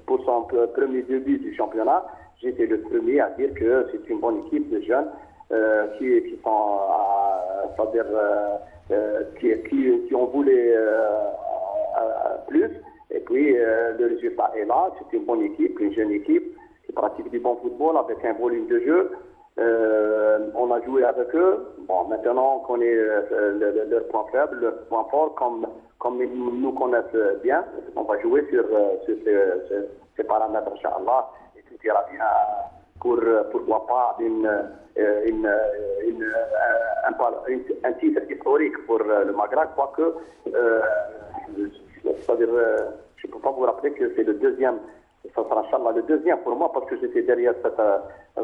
pour son premier début du championnat. J'étais le premier à dire que c'est une bonne équipe de jeunes qui ont voulu plus. Et puis le résultat est là. C'est une bonne équipe, une jeune équipe qui pratique du bon football avec un volume de jeu. On a joué avec eux. Bon, maintenant qu'on connaît leur point faible, leur point fort, comme ils nous connaissent bien, on va jouer sur ces paramètres, Inch'Allah. Tout ira bien pour, pourquoi pas, un titre historique pour le Maghreb, quoique, c'est-à-dire, je ne peux pas vous rappeler que c'est le deuxième Ça sera, Inch'Allah, le deuxième pour moi, parce que j'étais derrière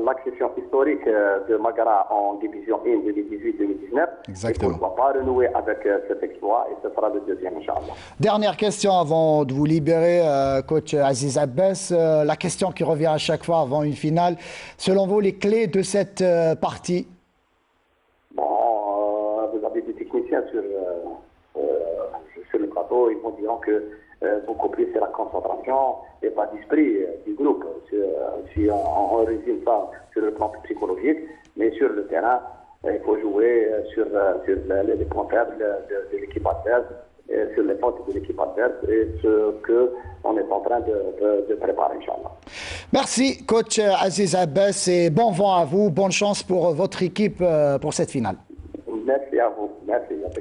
l'accession historique de Magara en division 1 2018-2019. Exactement. Et pourquoi pas renouer avec cet exploit, et ce sera le deuxième, Inch'Allah. Dernière question avant de vous libérer, coach Aziz Abbas. La question qui revient à chaque fois avant une finale. Selon vous, les clés de cette partie? Bon, vous avez des techniciens sur le plateau, ils vont dire que beaucoup plus c'est la concentration et pas d'esprit du groupe. Si on résume ça sur le plan psychologique, mais sur le terrain, il faut jouer sur les points faibles de l'équipe adverse, sur les fautes de l'équipe adverse, et ce qu'on est en train de préparer, Inch'Allah. Merci, coach Aziz Abbas, et bon vent à vous, bonne chance pour votre équipe pour cette finale. Merci à vous.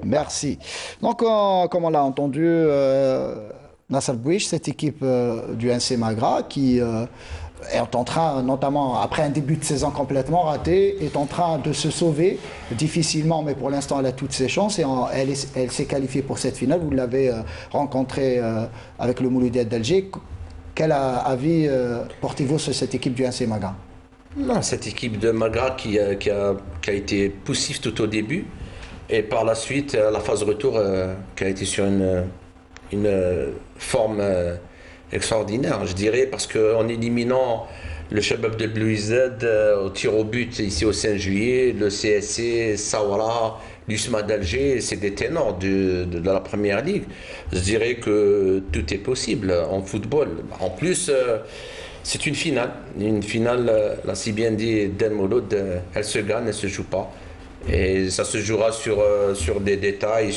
Merci. Donc, comme on l'a entendu, Nasser Bouich, cette équipe du NC Magra qui est en train, notamment après un début de saison complètement raté, est en train de se sauver difficilement, mais pour l'instant elle a toutes ses chances et elle s'est qualifiée pour cette finale. Vous l'avez rencontrée avec le Mouloudia d'Alger. Quel avis portez-vous sur cette équipe du NC Magra? Non, cette équipe de Magra qui a été poussive tout au début, et par la suite, la phase retour qui a été sur une forme extraordinaire, je dirais, parce qu'en éliminant le Shabab de Blue Z au tir au but ici au 5 juillet, le CSC, Sawara, l'USMA d'Alger, c'est des ténors de la première ligue. Je dirais que tout est possible en football. En plus, c'est une finale. Une finale, l'a si bien dit Dan Mouloud, elle se gagne, elle ne se joue pas. Et ça se jouera sur des détails,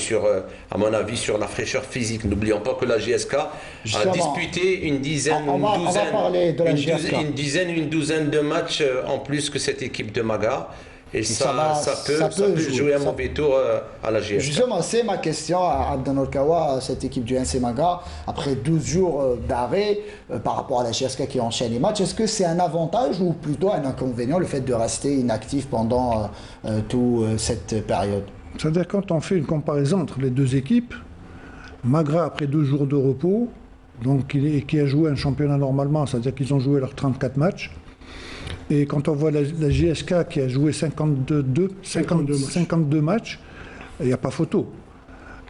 à mon avis, sur la fraîcheur physique. N'oublions pas que la GSK a disputé une dizaine de matchs en plus que cette équipe de Maga. Et ça peut jouer un mauvais tour à la GSK. Justement, c'est ma question à Abdel Kawa, cette équipe du NC Maga, après 12 jours d'arrêt par rapport à la GSK qui enchaîne les matchs. Est-ce que c'est un avantage ou plutôt un inconvénient, le fait de rester inactif pendant toute cette période? C'est-à-dire, quand on fait une comparaison entre les deux équipes, Magra, après 2 jours de repos, donc qui a joué un championnat normalement, c'est-à-dire qu'ils ont joué leurs 34 matchs, et quand on voit la GSK qui a joué 52 matchs, il n'y a pas photo.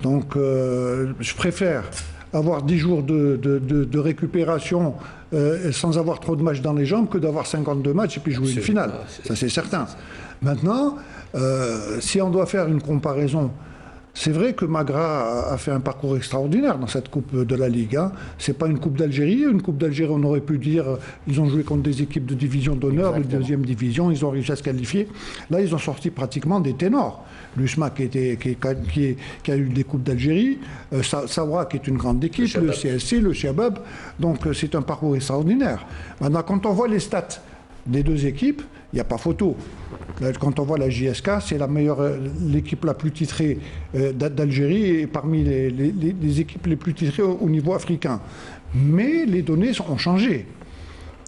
Donc je préfère avoir 10 jours de récupération sans avoir trop de matchs dans les jambes que d'avoir 52 matchs et puis jouer une finale. Ça, c'est certain. Maintenant, si on doit faire une comparaison, c'est vrai que Magra a fait un parcours extraordinaire dans cette Coupe de la Ligue. Hein. Ce n'est pas une Coupe d'Algérie. Une Coupe d'Algérie, on aurait pu dire, ils ont joué contre des équipes de division d'honneur, de deuxième division, ils ont réussi à se qualifier. Là, ils ont sorti pratiquement des ténors. L'USMA qui a eu des Coupes d'Algérie, Sawra qui est une grande équipe, le CSC, le Shabab. Donc c'est un parcours extraordinaire. Maintenant, quand on voit les stats des deux équipes, il n'y a pas photo. Quand on voit la JSK, c'est l'équipe la plus titrée d'Algérie et parmi les équipes les plus titrées au niveau africain. Mais les données ont changé.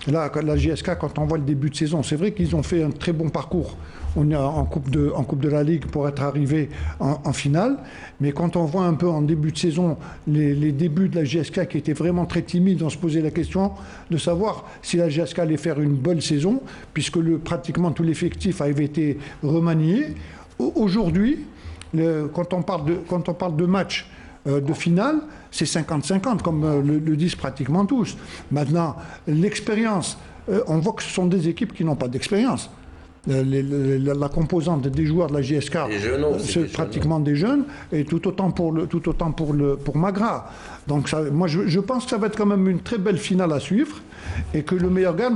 Là, la JSK, quand on voit le début de saison, c'est vrai qu'ils ont fait un très bon parcours. On est en coupe de la Ligue pour être arrivé en finale. Mais quand on voit un peu en début de saison les débuts de la GSK qui étaient vraiment très timides, on se posait la question de savoir si la GSK allait faire une bonne saison, puisque pratiquement tout l'effectif avait été remanié. Aujourd'hui, quand on parle de match de finale, c'est 50-50, comme le disent pratiquement tous. Maintenant, l'expérience, on voit que ce sont des équipes qui n'ont pas d'expérience. La composante des joueurs de la GSK, c'est pratiquement des jeunes, et tout autant pour Magra. Donc moi je pense que ça va être quand même une très belle finale à suivre, et que le meilleur gagne.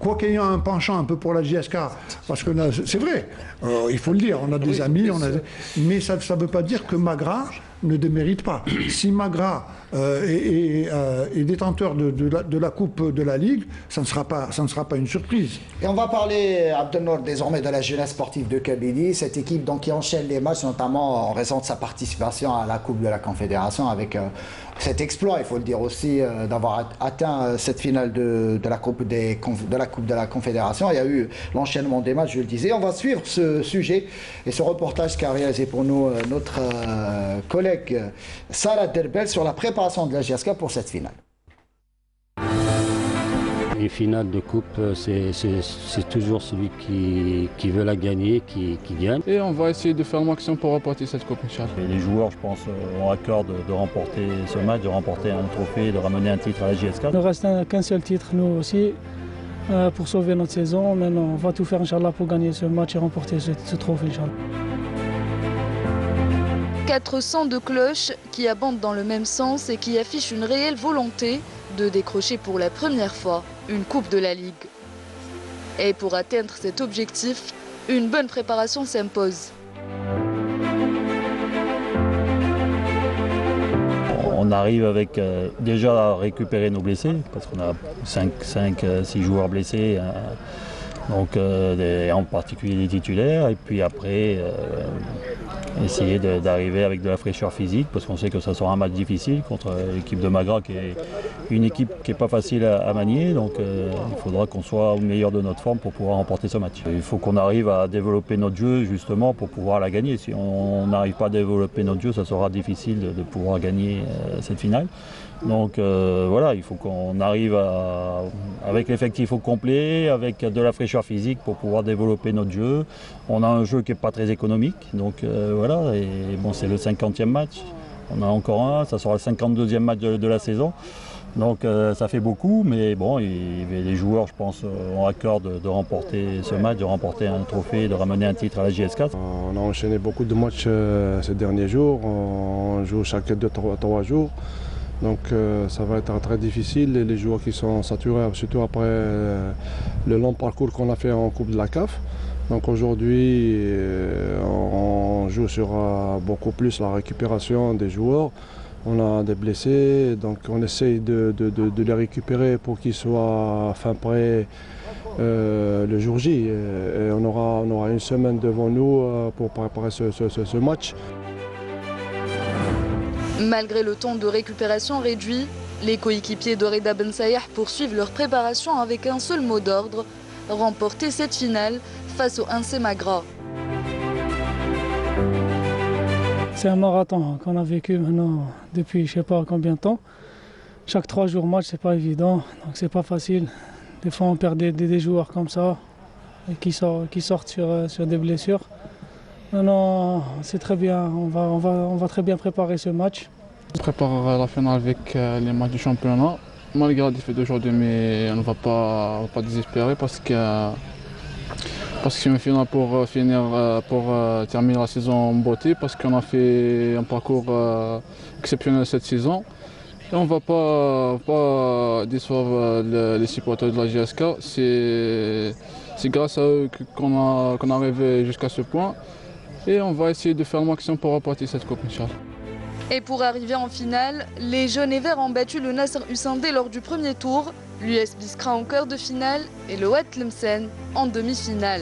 Quoi qu'il y ait un penchant un peu pour la GSK, parce que là, c'est vrai, il faut le dire, on a des amis, mais ça ne veut pas dire que Magra ne démérite pas. Si Magra est détenteur de la Coupe de la Ligue, ça ne sera pas une surprise. Et on va parler, Abdelnour, désormais de la jeunesse sportive de Kabylie, cette équipe donc, qui enchaîne les matchs, notamment en raison de sa participation à la Coupe de la Confédération, avec cet exploit, il faut le dire aussi, d'avoir atteint cette finale de la Coupe de la Confédération. Il y a eu l'enchaînement des matchs, je le disais. On va suivre ce sujet et ce reportage qu'a réalisé pour nous notre collègue Sarah Derbel sur la préparation de la GSK pour cette finale. Une finale de coupe, c'est toujours celui qui veut la gagner, qui gagne. Et on va essayer de faire le maximum pour remporter cette coupe, Inch'Allah. Les joueurs, je pense, ont à cœur de remporter ce match, de remporter un trophée, de ramener un titre à la JSK. Il ne reste qu'un seul titre, nous aussi, pour sauver notre saison. Maintenant, on va tout faire, Inch'Allah, pour gagner ce match et remporter ce trophée, Inch'Allah. 400 de cloches qui abondent dans le même sens et qui affichent une réelle volonté de décrocher pour la première fois une coupe de la Ligue. Et pour atteindre cet objectif, une bonne préparation s'impose. On arrive avec déjà à récupérer nos blessés, parce qu'on a 5-6 joueurs blessés, donc, en particulier les titulaires, et puis après essayer d'arriver avec de la fraîcheur physique, parce qu'on sait que ça sera un match difficile contre l'équipe de Magra, qui est une équipe qui n'est pas facile à manier, donc il faudra qu'on soit au meilleur de notre forme pour pouvoir remporter ce match. Il faut qu'on arrive à développer notre jeu justement pour pouvoir la gagner. Si on n'arrive pas à développer notre jeu, ça sera difficile de pouvoir gagner cette finale. Donc voilà, il faut qu'on arrive avec l'effectif au complet, avec de la fraîcheur physique pour pouvoir développer notre jeu. On a un jeu qui n'est pas très économique, donc voilà, et bon, c'est le 50e match. On a encore un, ça sera le 52e match de la saison. Donc ça fait beaucoup, mais bon, les joueurs, je pense, ont à cœur de remporter ce match, de remporter un trophée, de ramener un titre à la JS4. On a enchaîné beaucoup de matchs ces derniers jours. On joue chaque 2-3 jours. Donc ça va être très difficile. Les joueurs qui sont saturés, surtout après le long parcours qu'on a fait en Coupe de la CAF. Donc aujourd'hui, on joue sur beaucoup plus la récupération des joueurs. On a des blessés, donc on essaye de les récupérer pour qu'ils soient fin prêts le jour J. Et on aura une semaine devant nous pour préparer ce match. Malgré le temps de récupération réduit, les coéquipiers de Reda Ben Sayah poursuivent leur préparation avec un seul mot d'ordre, remporter cette finale face au NC Magra. C'est un marathon qu'on a vécu maintenant depuis je ne sais pas combien de temps. Chaque 3 jours match, c'est pas évident, donc c'est pas facile. Des fois on perd des joueurs comme ça et qui sortent sur des blessures. Non, c'est très bien, on va très bien préparer ce match. On prépare la finale avec les matchs du championnat. Malgré la défaite d'aujourd'hui, mais on ne va pas désespérer parce que c'est une finale pour terminer la saison en beauté, parce qu'on a fait un parcours exceptionnel cette saison. Et on ne va pas décevoir les supporters de la JSK. C'est grâce à eux qu'on est arrivé jusqu'à ce point. Et on va essayer de faire le maximum pour remporter cette coupe, Inch'Allah. Et pour arriver en finale, les jaunes et verts ont battu le Nasr Husseindé lors du premier tour, l'US Biskra en quart de finale et le Wat Tlemcen en demi-finale.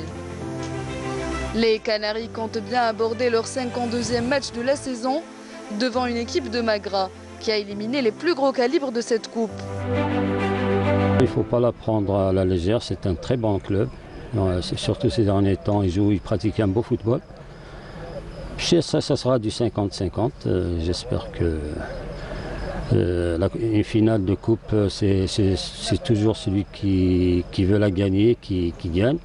Les Canaries comptent bien aborder leur 52e match de la saison devant une équipe de Magra qui a éliminé les plus gros calibres de cette coupe. Il ne faut pas la prendre à la légère, c'est un très bon club. Surtout ces derniers temps, ils pratiquent un beau football. Ça sera du 50-50. J'espère que une finale de coupe, c'est toujours celui qui veut la gagner, qui gagne.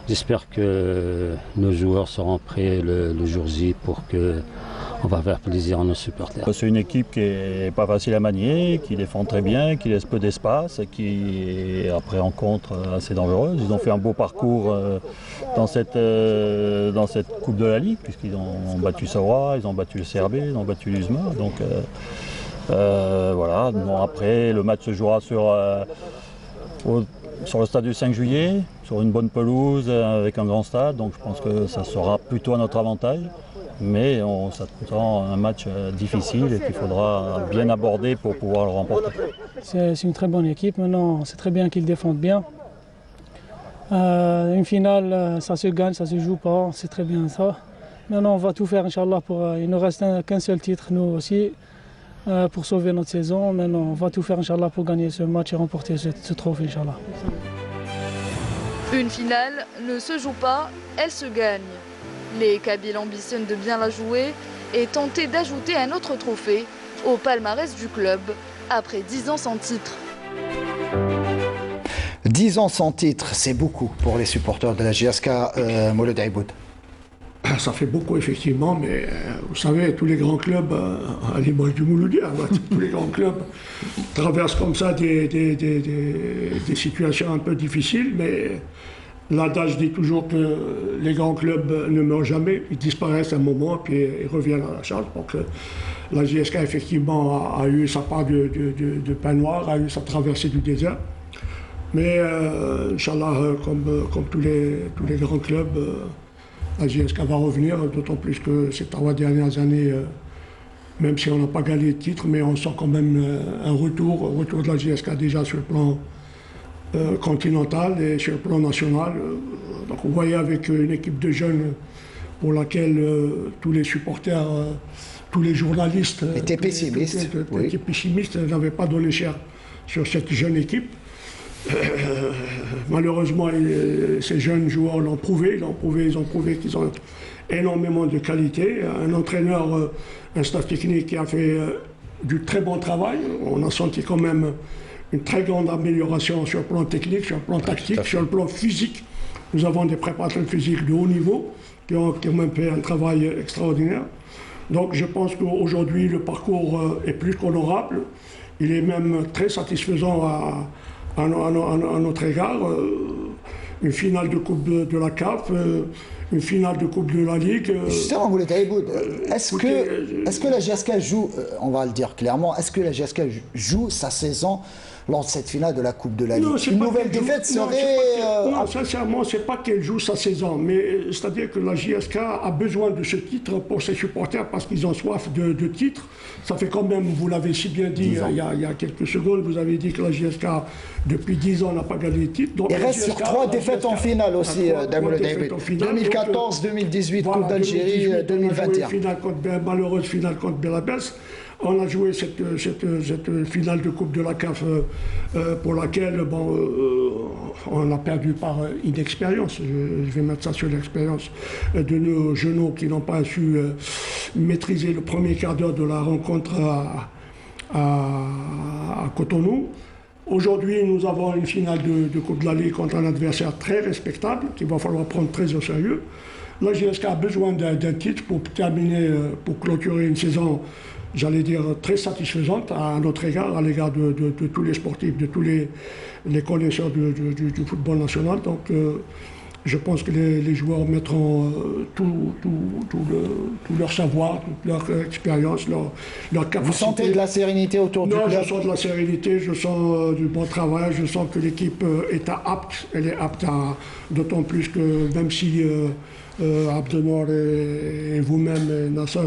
J'espère que nos joueurs seront prêts le jour J pour qu'on va faire plaisir à nos supporters. C'est une équipe qui n'est pas facile à manier, qui défend très bien, qui laisse peu d'espace, qui après en contre assez dangereuse. Ils ont fait un beau parcours dans cette Coupe de la Ligue, puisqu'ils ont battu Sawra, ils ont battu le CRB, ils ont battu l'USMA. Donc voilà. Bon, après, le match se jouera sur le stade du 5 juillet, sur une bonne pelouse, avec un grand stade. Donc je pense que ça sera plutôt à notre avantage. Mais on s'attend à un match difficile et qu'il faudra bien aborder pour pouvoir le remporter. C'est une très bonne équipe. Maintenant, c'est très bien qu'ils défendent bien. Une finale, ça se gagne, ça se joue pas. C'est très bien ça. Maintenant, on va tout faire, Inch'Allah. Il ne reste qu'un seul titre, nous aussi, pour sauver notre saison. Maintenant, on va tout faire, Inch'Allah, pour gagner ce match et remporter ce trophée, Inch'Allah. Une finale ne se joue pas, elle se gagne. Les Kabyles ambitionnent de bien la jouer et tenter d'ajouter un autre trophée au palmarès du club après 10 ans sans titre. 10 ans sans titre, c'est beaucoup pour les supporters de la JSK Mouloud Aiboud. Ça fait beaucoup, effectivement, mais vous savez, tous les grands clubs, à l'image du Mouloudia, tous les grands clubs traversent comme ça des situations un peu difficiles, mais l'adage dit toujours que les grands clubs ne meurent jamais, ils disparaissent un moment, puis ils reviennent à la charge. Donc la JSK, effectivement, a eu sa part de pain noir, a eu sa traversée du désert. Mais, Inch'Allah, comme tous les grands clubs, la JSK va revenir, d'autant plus que ces 3 dernières années, même si on n'a pas gagné de titre, mais on sent quand même un retour de la JSK déjà sur le plan continental et sur le plan national. Donc vous voyez avec une équipe de jeunes pour laquelle tous les supporters, tous les journalistes étaient pessimistes, n'avaient pas donné cher sur cette jeune équipe. Malheureusement, ces jeunes joueurs l'ont prouvé, ils ont prouvé qu'ils ont énormément de qualité. Un entraîneur, un staff technique qui a fait du très bon travail. On a senti quand même une très grande amélioration sur le plan technique, sur le plan tactique, sur le plan physique. Nous avons des préparateurs physiques de haut niveau qui ont quand même fait un travail extraordinaire. Donc je pense qu'aujourd'hui, le parcours est plus qu'honorable. Il est même très satisfaisant à notre égard. Une finale de Coupe de la CAF, une finale de Coupe de la Ligue. Justement, Mouloud Aiboud, est-ce que la JSK joue, on va le dire clairement, est-ce que la JSK joue sa saison lors de cette finale de la Coupe de la Ligue? Une nouvelle défaite serait... Non, sincèrement, c'est pas qu'elle joue sa saison, mais c'est-à-dire que la JSK a besoin de ce titre pour ses supporters parce qu'ils ont soif de titres. Ça fait quand même, vous l'avez si bien dit il y a quelques secondes, vous avez dit que la JSK, depuis 10 ans, n'a pas gagné de titre. Donc, il reste sur 3 défaites en finale aussi, Mouloud Aiboud. 2014, 2018, Coupe d'Algérie, 2021. Malheureuse finale contre Belabès. On a joué cette finale de Coupe de la CAF pour laquelle on a perdu par inexpérience. Je vais mettre ça sur l'expérience de nos genoux qui n'ont pas su maîtriser le premier quart d'heure de la rencontre à Cotonou. Aujourd'hui, nous avons une finale de Coupe de la Ligue contre un adversaire très respectable qu'il va falloir prendre très au sérieux. La JSK a besoin d'un titre pour terminer, pour clôturer une saison, j'allais dire, très satisfaisante à notre égard, à l'égard de tous les sportifs, de tous les connaisseurs du football national. Donc, je pense que les joueurs mettront tout leur savoir, toute leur expérience, leur capacité. Vous sentez de la sérénité autour du club? Non, je sens de la sérénité, je sens du bon travail, je sens que l'équipe est apte, elle est apte d'autant plus que même si Abdenor et vous-même, Nasser,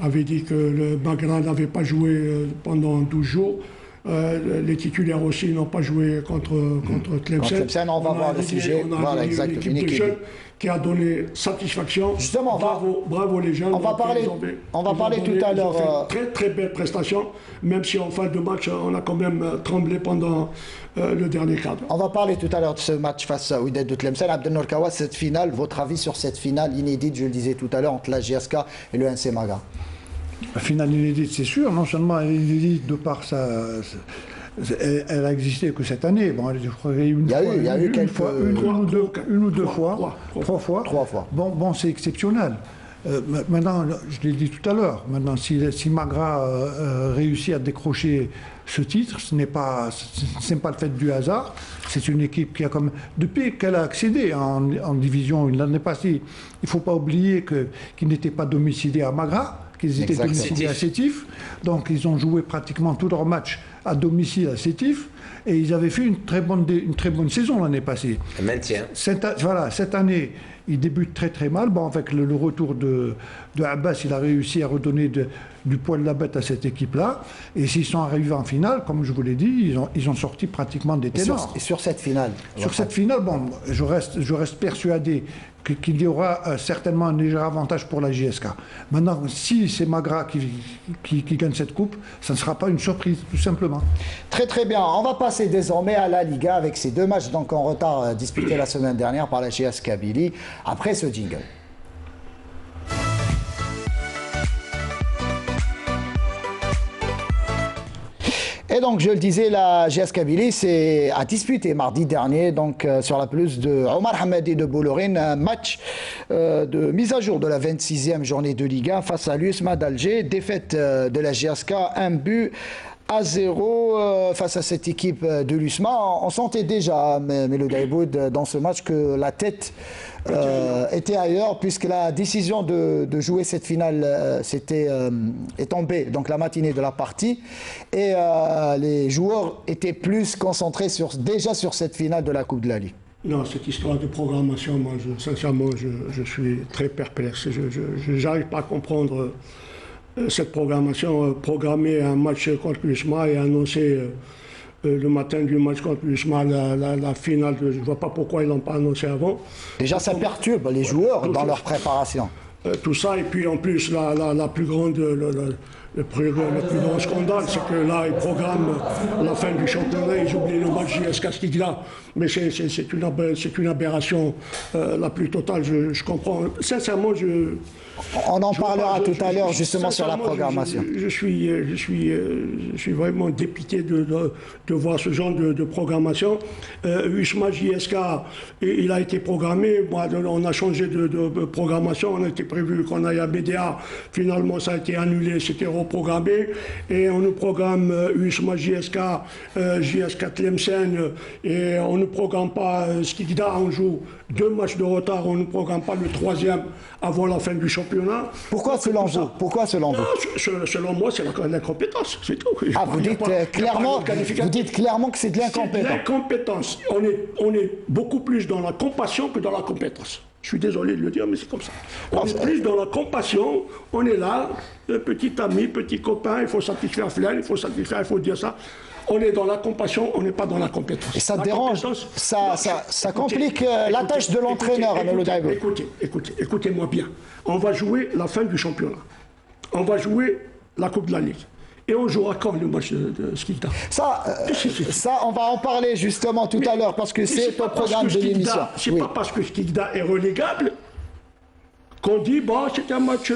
avez dit que le Magra n'avait pas joué pendant 12 jours. Les titulaires aussi n'ont pas joué contre Tlemcen. On va voir le sujet. Voilà, exactement. Une équipe de jeunes qui a donné satisfaction. Justement, bravo les jeunes. On va parler tout à l'heure. Très très belle prestation, même si en fin de match, on a quand même tremblé pendant le dernier quart d'heure. On va parler tout à l'heure de ce match face à Wydad de Tlemcen. Abdelnour Kawas, cette finale, votre avis sur cette finale inédite, je le disais tout à l'heure, entre la JSK et le NC Magra? La finale inédite, c'est sûr. Non seulement elle est inédite de par sa... Elle a existé que cette année. Bon, je crois qu'il y a eu une ou deux fois. Trois fois. Bon, c'est exceptionnel. Maintenant, je l'ai dit tout à l'heure, maintenant, si Magra réussit à décrocher ce titre, ce n'est pas le fait du hasard. C'est une équipe qui a comme depuis qu'elle a accédé en division l'année passée, il ne faut pas oublier qu'ils n'étaient pas domiciliés à Magra, qu'ils étaient domiciliés à Sétif. Donc ils ont joué pratiquement tous leurs matchs à domicile à Sétif. Et ils avaient fait une très bonne saison l'année passée. Maintien. Cette année, ils débutent très très mal. Bon, avec le retour de Abbas, il a réussi à redonner du poil de la bête à cette équipe-là. Et s'ils sont arrivés en finale, comme je vous l'ai dit, ils ont sorti pratiquement des ténors. Et sur cette finale? Sur cette finale, bon, je reste persuadé qu'il y aura certainement un léger avantage pour la JSK. Maintenant, si c'est Magra qui gagne cette coupe, ça ne sera pas une surprise, tout simplement. Très très bien. On va passer désormais à la Liga avec ces 2 matchs donc en retard disputés la semaine dernière par la JS Kabylie. Après ce jingle. Et Et donc, je le disais, la GS Kabylie a disputé mardi dernier, donc sur la pelouse de Omar Hamadi de Boulorine, un match de mise à jour de la 26e journée de Ligue 1 face à l'USMA d'Alger. Défaite de la GSK, 1-0 face à cette équipe de l'USMA. On sentait déjà, Melo Daïboud, dans ce match que la tête était ailleurs, puisque la décision de jouer cette finale est tombée donc la matinée de la partie, et les joueurs étaient plus concentrés déjà sur cette finale de la Coupe de la Ligue. Non, cette histoire de programmation, moi, sincèrement, je suis très perplexe. Je n'arrive pas à comprendre cette programmation. Programmer un match contre l'USMA et annoncer le matin du match contre l'USMA la finale. Je ne vois pas pourquoi ils ne l'ont pas annoncé avant. Déjà, ça perturbe les joueurs dans leur préparation. Tout ça, et puis en plus, le plus grand scandale, c'est que là, ils programment la fin du championnat, ils oublient le match JSK Skikda. Mais c'est une aberration la plus totale. Je comprends. Sincèrement, on en parlera tout à l'heure justement sur la programmation. Je suis vraiment dépité de voir ce genre de programmation. USMA JSK, il a été programmé. On a changé de programmation. On a été prévu qu'on aille à BDA. Finalement, ça a été annulé. C'était reprogrammé. Et on nous programme USMA JSK, JSK Tlemcen. Et on ne programme pas Skikda. On joue 2 matchs de retard. On ne programme pas le 3e avant la fin du championnat. Pourquoi selon vous? Selon moi, c'est l'incompétence, c'est tout. Ah, vous dites clairement que c'est de l'incompétence. L'incompétence. On est beaucoup plus dans la compassion que dans la compétence. Je suis désolé de le dire, mais c'est comme ça. On est plus dans la compassion, on est là, petit ami, petit copain, il faut satisfaire Flair, il faut dire ça. On est dans la compassion, on n'est pas dans la compétence. Et ça dérange, ça complique la tâche de l'entraîneur, Melo Daïboud. Écoutez-moi bien. On va jouer la fin du championnat. On va jouer la Coupe de la Ligue. Et on jouera quand le match de Skikda? Ça, on va en parler justement tout à l'heure, parce que c'est au programme de l'émission. C'est pas parce que Skikda est relégable qu'on dit, bon, c'est un match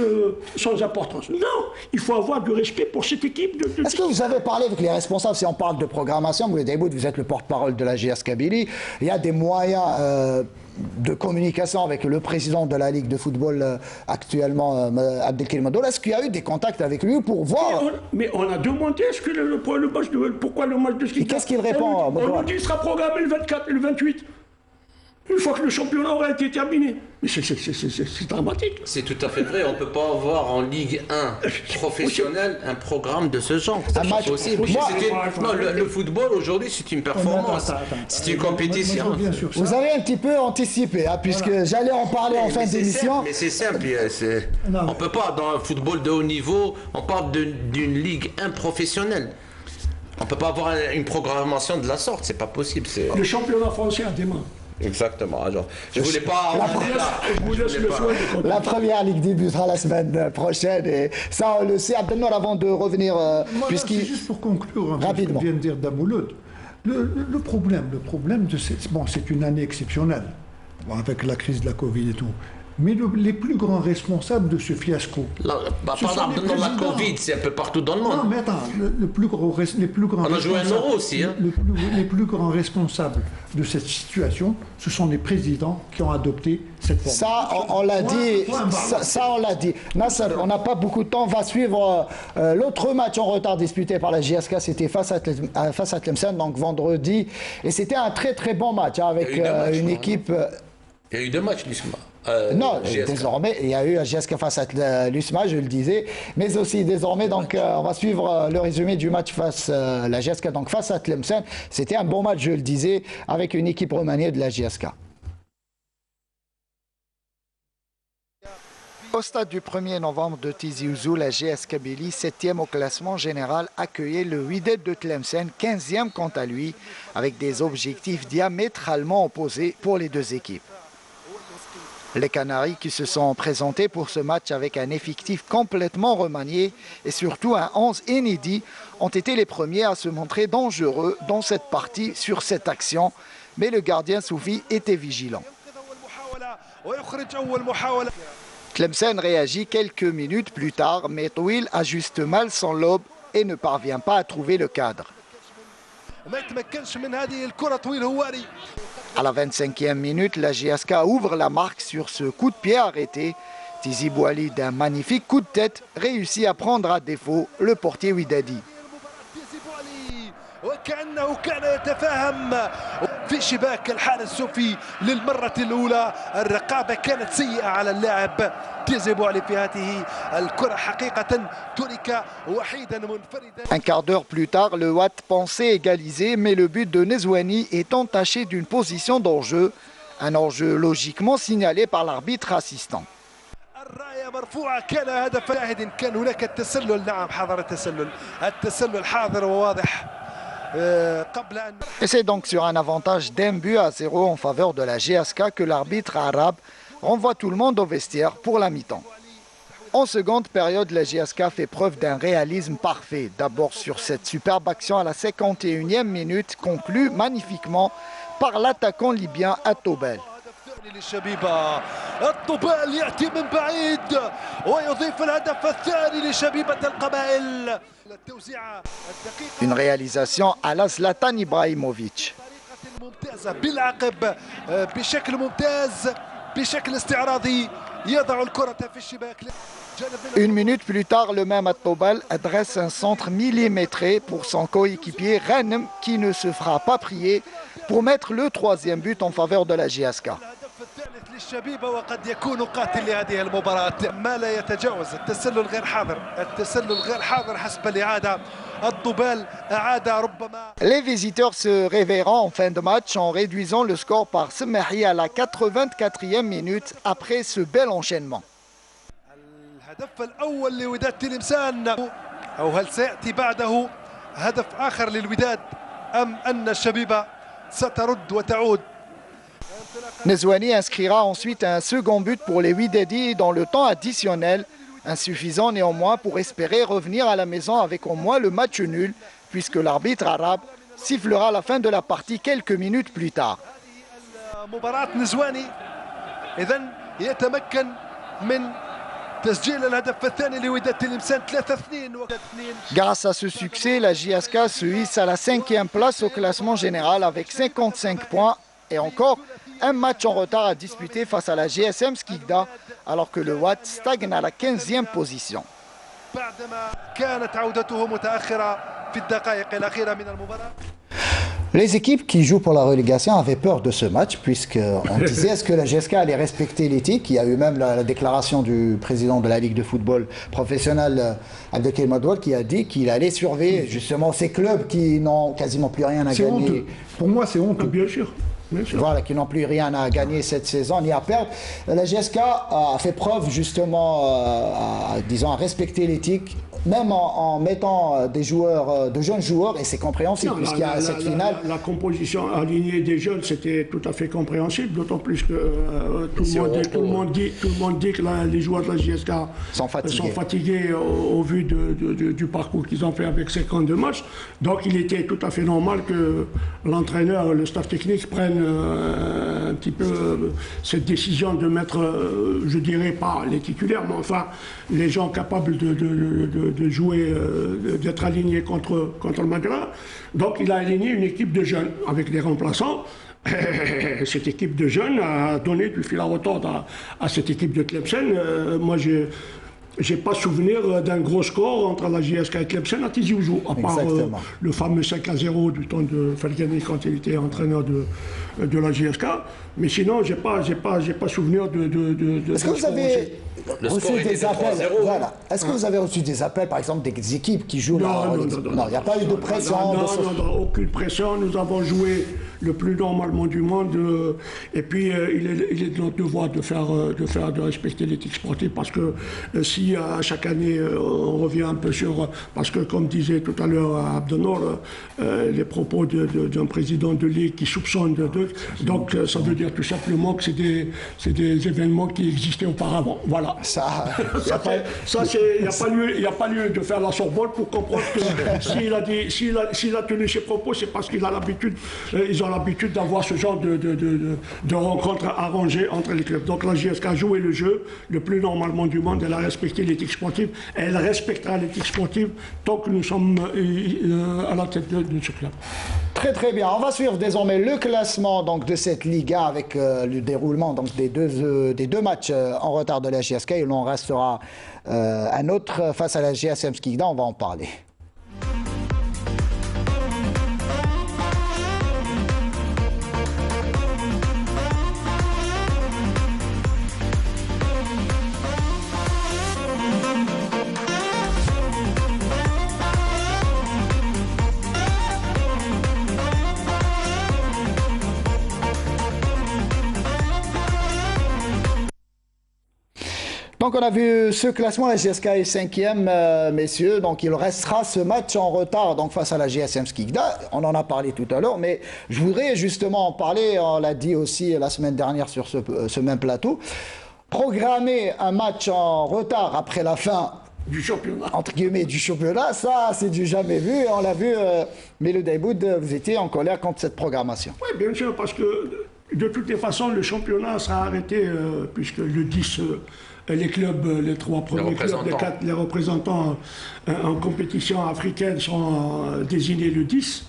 sans importance. Non, il faut avoir du respect pour cette équipe. Est-ce que vous avez parlé avec les responsables? Si on parle de programmation, Melo Daïboud, vous êtes le porte-parole de la GS Kabylie. Il y a des moyens de communication avec le président de la Ligue de football actuellement, Abdelkarim Adoula. Est-ce qu'il y a eu des contacts avec lui pour voir? Mais on a demandé pourquoi le match de Skikda. Qu'est-ce qu'il répond? On nous dit qu'il sera programmé le 24 et le 28. Une fois que le championnat aura été terminé. Mais c'est dramatique. C'est tout à fait vrai. On ne peut pas avoir en Ligue 1 professionnelle un programme de ce genre. C'est pas possible. Le football aujourd'hui, c'est une performance. C'est une compétition. Vous avez un petit peu anticipé, puisque j'allais en parler en fin d'émission. Mais c'est simple. On ne peut pas, dans un football de haut niveau, on parle d'une Ligue 1 professionnelle. On ne peut pas avoir une programmation de la sorte. C'est pas possible. Le championnat français a démarré. Exactement. Alors, je voulais pas. La première ligue débutera la semaine prochaine, et ça on le sait. Abdelnour, avant de revenir, c'est juste pour conclure rapidement. Ce que vient de dire Damouloud. Le problème c'est une année exceptionnelle, avec la crise de la Covid et tout. Mais les plus grands responsables de ce fiasco. Par exemple, dans la Covid, c'est un peu partout dans le monde. Non, mais attends, les plus grands on a joué un euro aussi. Les plus grands responsables de cette situation, ce sont les présidents qui ont adopté cette forme. Ça, on l'a dit. On l'a dit. Nasser, on n'a pas beaucoup de temps. On va suivre l'autre match en retard disputé par la JSK. C'était face à Tlemcen, donc vendredi. Et c'était un très très bon match avec une équipe. Il y a eu 2 matchs, l'USMA. Non, désormais, il y a eu un GSK face à l'USMA, je le disais, mais aussi désormais, donc on va suivre le résumé du match face à la GSK, donc face à Tlemcen. C'était un bon match, je le disais, avec une équipe remaniée de la GSK. Au stade du 1er novembre de Tizi Ouzou, la GS Kabylie, 7e au classement général, accueillait le Wydad de Tlemcen, 15e quant à lui, avec des objectifs diamétralement opposés pour les deux équipes. Les Canaries qui se sont présentés pour ce match avec un effectif complètement remanié et surtout un 11 inédit ont été les premiers à se montrer dangereux dans cette partie sur cette action, mais le gardien Soufi était vigilant. Tlemcen réagit quelques minutes plus tard, mais Touil ajuste mal son lobe et ne parvient pas à trouver le cadre. À la 25e minute, la GSK ouvre la marque sur ce coup de pied arrêté. Tizi Bouali, d'un magnifique coup de tête, réussit à prendre à défaut le portier Widadi. وكأنه كان يتفاهم في شباك الحارس سوفي للمرة الأولى. الرقابة كانت سيئة على اللاعب تيزي بوعلي في هذه الكرة حقيقة ترك وحيدا منفردا. Un quart d'heure plus tard, le Watt pensait égaliser, mais le but de Nezouani est entaché d'une position d'enjeu. Un enjeu logiquement signalé par l'arbitre assistant. الراية مرفوعة كان هدف شاهد كان هناك التسلل. نعم حضر التسلل حاضر وواضح. Et c'est donc sur un avantage d'1-0 en faveur de la GSK que l'arbitre arabe renvoie tout le monde au vestiaire pour la mi-temps. En seconde période, la GSK fait preuve d'un réalisme parfait. D'abord sur cette superbe action à la 51e minute, conclue magnifiquement par l'attaquant libyen Atobel. للشبيبة الطبال يأتي من بعيد ويضيف الهدف الثاني لشبيبة القبائل. Une réalisation à la Zlatan Ibrahimovic. ممتازة بالعقب بشكل ممتاز بشكل استعراضي يضع الكرة في الشباك. Une minute plus tard, le même Atobal adresse un centre millimétré pour son coéquipier Ghanem qui ne se fera pas prier pour mettre le troisième but en faveur de la GSK. للشبيبة وقد يكون قاتل لهذه المباراة. ما لا يتجاوز التسلل غير حاضر حسب الإعادة. الطبال أعاد ربما. Les visiteurs se réveilleront en fin de match en réduisant le score par Semahi à la 84e minute après ce bel enchaînement. الهدف الأول لوداد تلمسان أو هل سيأتي بعده هدف آخر للوداد أم أن الشبيبة سترد وتعود. Nezouani inscrira ensuite un second but pour les Widadi dans le temps additionnel, insuffisant néanmoins pour espérer revenir à la maison avec au moins le match nul, puisque l'arbitre arabe sifflera la fin de la partie quelques minutes plus tard. مباراة نزواني إذن يتمكن من تسجيل الهدف الثاني لوداد تلمسان 3-2. Grâce à ce succès, la JSK se hisse à la 5e place au classement général avec 55 points et encore un match en retard à disputer face à la GSM Skikda, alors que le Watt stagne à la 15e position. Les équipes qui jouent pour la relégation avaient peur de ce match, puisqu'on disait est-ce que la GSK allait respecter l'éthique. Il y a eu même la déclaration du président de la Ligue de football professionnel, Abdelkarim Madoua, qui a dit qu'il allait surveiller justement ces clubs qui n'ont quasiment plus rien à gagner. Honteux. Pour moi, c'est honteux. Bien sûr. Voilà, qui n'ont plus rien à gagner cette saison ni à perdre. La GSK a fait preuve justement, à respecter l'éthique, même en mettant des joueurs, de jeunes joueurs, et c'est compréhensible puisqu'il y a cette finale. La composition alignée des jeunes, c'était tout à fait compréhensible, d'autant plus que tout le monde dit que les joueurs de la GSK sont fatigués au vu du parcours qu'ils ont fait avec 52 matchs. Donc il était tout à fait normal que l'entraîneur, le staff technique prenne un petit peu cette décision de mettre, je dirais pas les titulaires, mais enfin les gens capables de jouer, d'être alignés contre le Magra. Donc il a aligné une équipe de jeunes avec des remplaçants. Cette équipe de jeunes a donné du fil à retordre à cette équipe de Tlemcen. Moi j'ai pas souvenir d'un gros score entre la GSK et Tlemcen à Tizi Ouzou, à part le fameux 5-0 du temps de Falgani quand il était entraîneur de la GSK. Mais sinon, j'ai pas souvenir de Est-ce que vous avez reçu des appels? Voilà. Est-ce que vous avez reçu des appels, par exemple, des équipes qui jouent Non, il n'y a pas eu de pression. Non, aucune pression. Nous avons joué le plus normalement du monde. Et puis, il est de notre devoir de respecter l'éthique sportive, parce que si à chaque année on revient un peu sur, parce que comme disait tout à l'heure Abdenor, les propos d'un président de ligue qui soupçonne donc ça veut dire tout simplement que c'est des événements qui existaient auparavant. Voilà. Il n'y a pas lieu de faire la Sorbonne pour comprendre que s'il a tenu ses propos, c'est parce qu'ils ont l'habitude d'avoir ce genre de rencontres arrangées entre les clubs. Donc la JSK a joué le jeu le plus normalement du monde. Elle a respecté l'éthique sportive. Elle respectera l'éthique sportive tant que nous sommes à la tête de ce club. Très très bien. On va suivre désormais le classement donc, de cette Liga avec le déroulement donc, des deux matchs en retard de la JSK. Il en restera un autre face à la GSM Skikda. On va en parler. Donc on a vu ce classement, la GSK est 5e, messieurs, donc il restera ce match en retard donc face à la GSM Skikda. On en a parlé tout à l'heure, mais je voudrais justement en parler, on l'a dit aussi la semaine dernière sur ce même plateau, programmer un match en retard après la fin du championnat, entre guillemets du championnat, ça c'est du jamais vu, on l'a vu, Melo Daïboud, vous étiez en colère contre cette programmation. Oui, bien sûr, parce que de toutes les façons, le championnat sera arrêté puisque le 10... les clubs, les trois premiers clubs, les représentants en compétition africaine sont désignés le 10.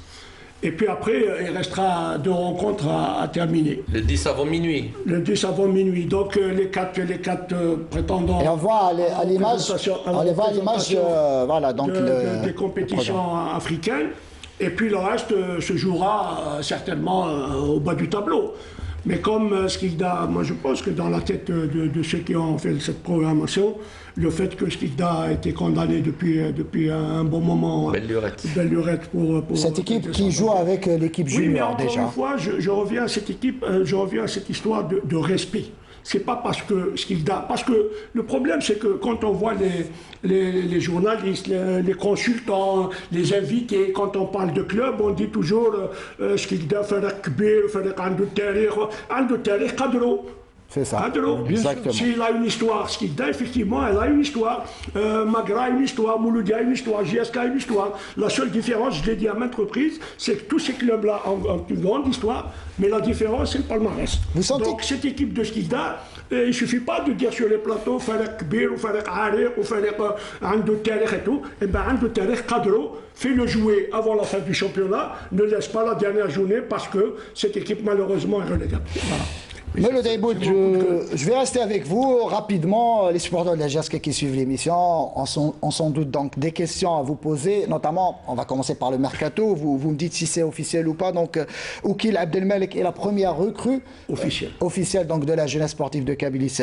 Et puis après, il restera 2 rencontres à terminer. Le 10 avant minuit. Le 10 avant minuit. Donc les quatre prétendants. Et on voit à l'image, voilà, donc des compétitions africaines. Et puis le reste se jouera certainement au bas du tableau. Mais comme Skikda, moi je pense que dans la tête de ceux qui ont fait cette programmation, le fait que Skikda a été condamné depuis un bon moment, Belle lurette pour cette équipe qui joue avec l'équipe junior déjà. Oui, mais encore une fois, je reviens à cette équipe, je reviens à cette histoire de respect. C'est pas parce que Skikda, parce que le problème c'est que quand on voit les journalistes, les consultants, les invités, quand on parle de club, on dit toujours Skikda فريق كبير فريق عنده تاريخ قدره. C'est ça. Exactement. S'il a une histoire, Skikda, effectivement, elle a une histoire. Magra a une histoire, Mouloudia a une histoire, JSK a une histoire. La seule différence, je l'ai dit à maintes reprises, c'est que tous ces clubs-là ont une grande histoire, mais la différence, c'est le palmarès. Donc, cette équipe de Skikda, il ne suffit pas de dire sur les plateaux, Farek Kbir, ou Farek Ariq, ou Farek Ando Tarikh et tout. Eh bien, Ando Tarikh Kadro, fais-le jouer avant la fin du championnat, ne laisse pas la dernière journée parce que cette équipe, malheureusement, est relégable. Voilà. Melo Daïboud, je vais rester avec vous rapidement. Les supporters de la GSK qui suivent l'émission ont sans doute donc des questions à vous poser, notamment, on va commencer par le mercato. Vous me dites si c'est officiel ou pas. Donc, Oukil Abdelmalek est la première recrue officielle donc de la jeunesse sportive de Kabylie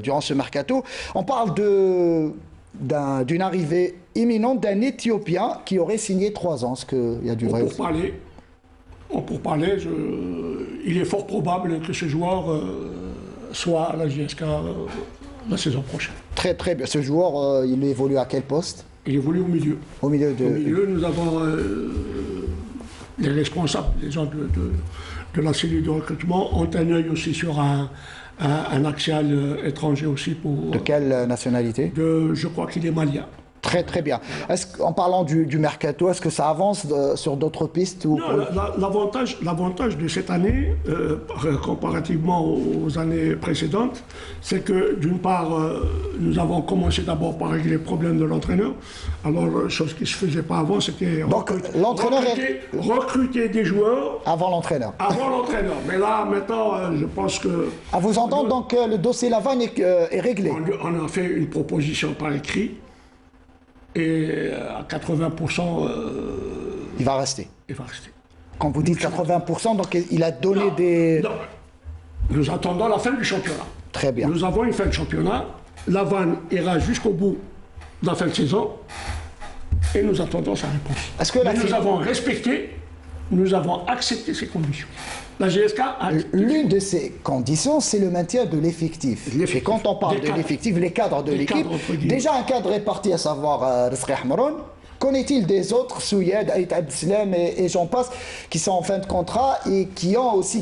durant ce mercato. On parle d'une arrivée imminente d'un Éthiopien qui aurait signé 3 ans. Est-ce qu'il y a du vrai aussi? Pour parler, il est fort probable que ce joueur soit à la JSK la saison prochaine. Très très bien. Ce joueur, il évolue à quel poste? Il évolue au milieu. Au milieu, nous avons les responsables, les gens de la cellule de recrutement ont un œil aussi sur un axial étranger aussi pour... De quelle nationalité? Je crois qu'il est malien. Très très bien. En parlant du mercato, est-ce que ça avance sur d'autres pistes ou... Non, l'avantage de cette année, comparativement aux années précédentes, c'est que d'une part, nous avons commencé d'abord par régler les problèmes de l'entraîneur. Alors, chose qui ne se faisait pas avant, c'était recruter des joueurs... Avant l'entraîneur. Avant l'entraîneur. Mais là, maintenant, je pense que... À vous entendre, donc le dossier Lavanne est réglé. On a fait une proposition par écrit. Et à 80%... il va rester. Il va rester. Quand vous dites 80%, donc il a donné des... Non. Nous attendons la fin du championnat. Très bien. Nous avons une fin de championnat. Lavanne ira jusqu'au bout de la fin de saison. Et nous attendons sa réponse. Est-ce que nous avons respecté, nous avons accepté ces conditions. La GSK a... L'une de ces conditions, c'est le maintien de l'effectif. Et quand on parle de l'effectif, les cadres de l'équipe, déjà un cadre réparti, à savoir Rizqi Hamron. Qu'en-est-il des autres, Souyed, Aït Abdeslam et j'en passe, qui sont en fin de contrat et qui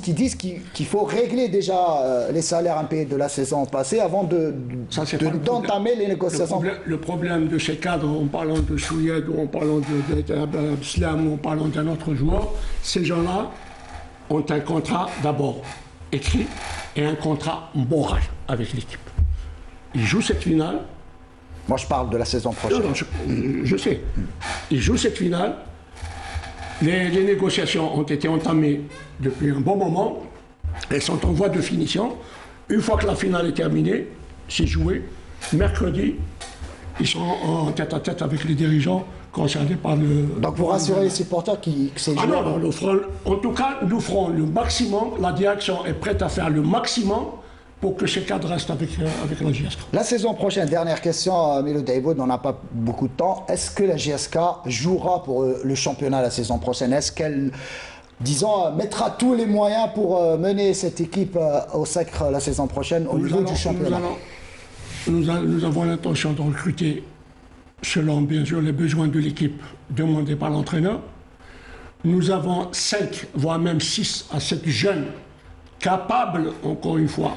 disent qu'il faut régler déjà les salaires impayés de la saison passée avant d'entamer les négociations. Le problème de ces cadres, en parlant de Souyed ou en parlant d'Aït Abdeslam ou en parlant d'un autre joueur, ces gens-là ont un contrat d'abord écrit et un contrat moral avec l'équipe. Ils jouent cette finale. Moi, je parle de la saison prochaine. Non, je sais. Ils jouent cette finale. Les négociations ont été entamées depuis un bon moment. Elles sont en voie de finition. Une fois que la finale est terminée, c'est joué. Mercredi, ils sont en tête-à-tête avec les dirigeants concernés par le... Donc vous rassurez les supporters que c'est joué? Non, en tout cas, nous ferons le maximum. La direction est prête à faire le maximum pour que ces cadres restent avec la JSK. La saison prochaine, dernière question, Milo Daïboud, on n'a pas beaucoup de temps. Est-ce que la JSK jouera pour le championnat la saison prochaine? Est-ce qu'elle, disons, mettra tous les moyens pour mener cette équipe au sacre la saison prochaine au niveau du championnat? Nous avons l'intention de recruter, selon bien sûr les besoins de l'équipe demandés par l'entraîneur. Nous avons 5, voire même 6 à 7 jeunes capables, encore une fois,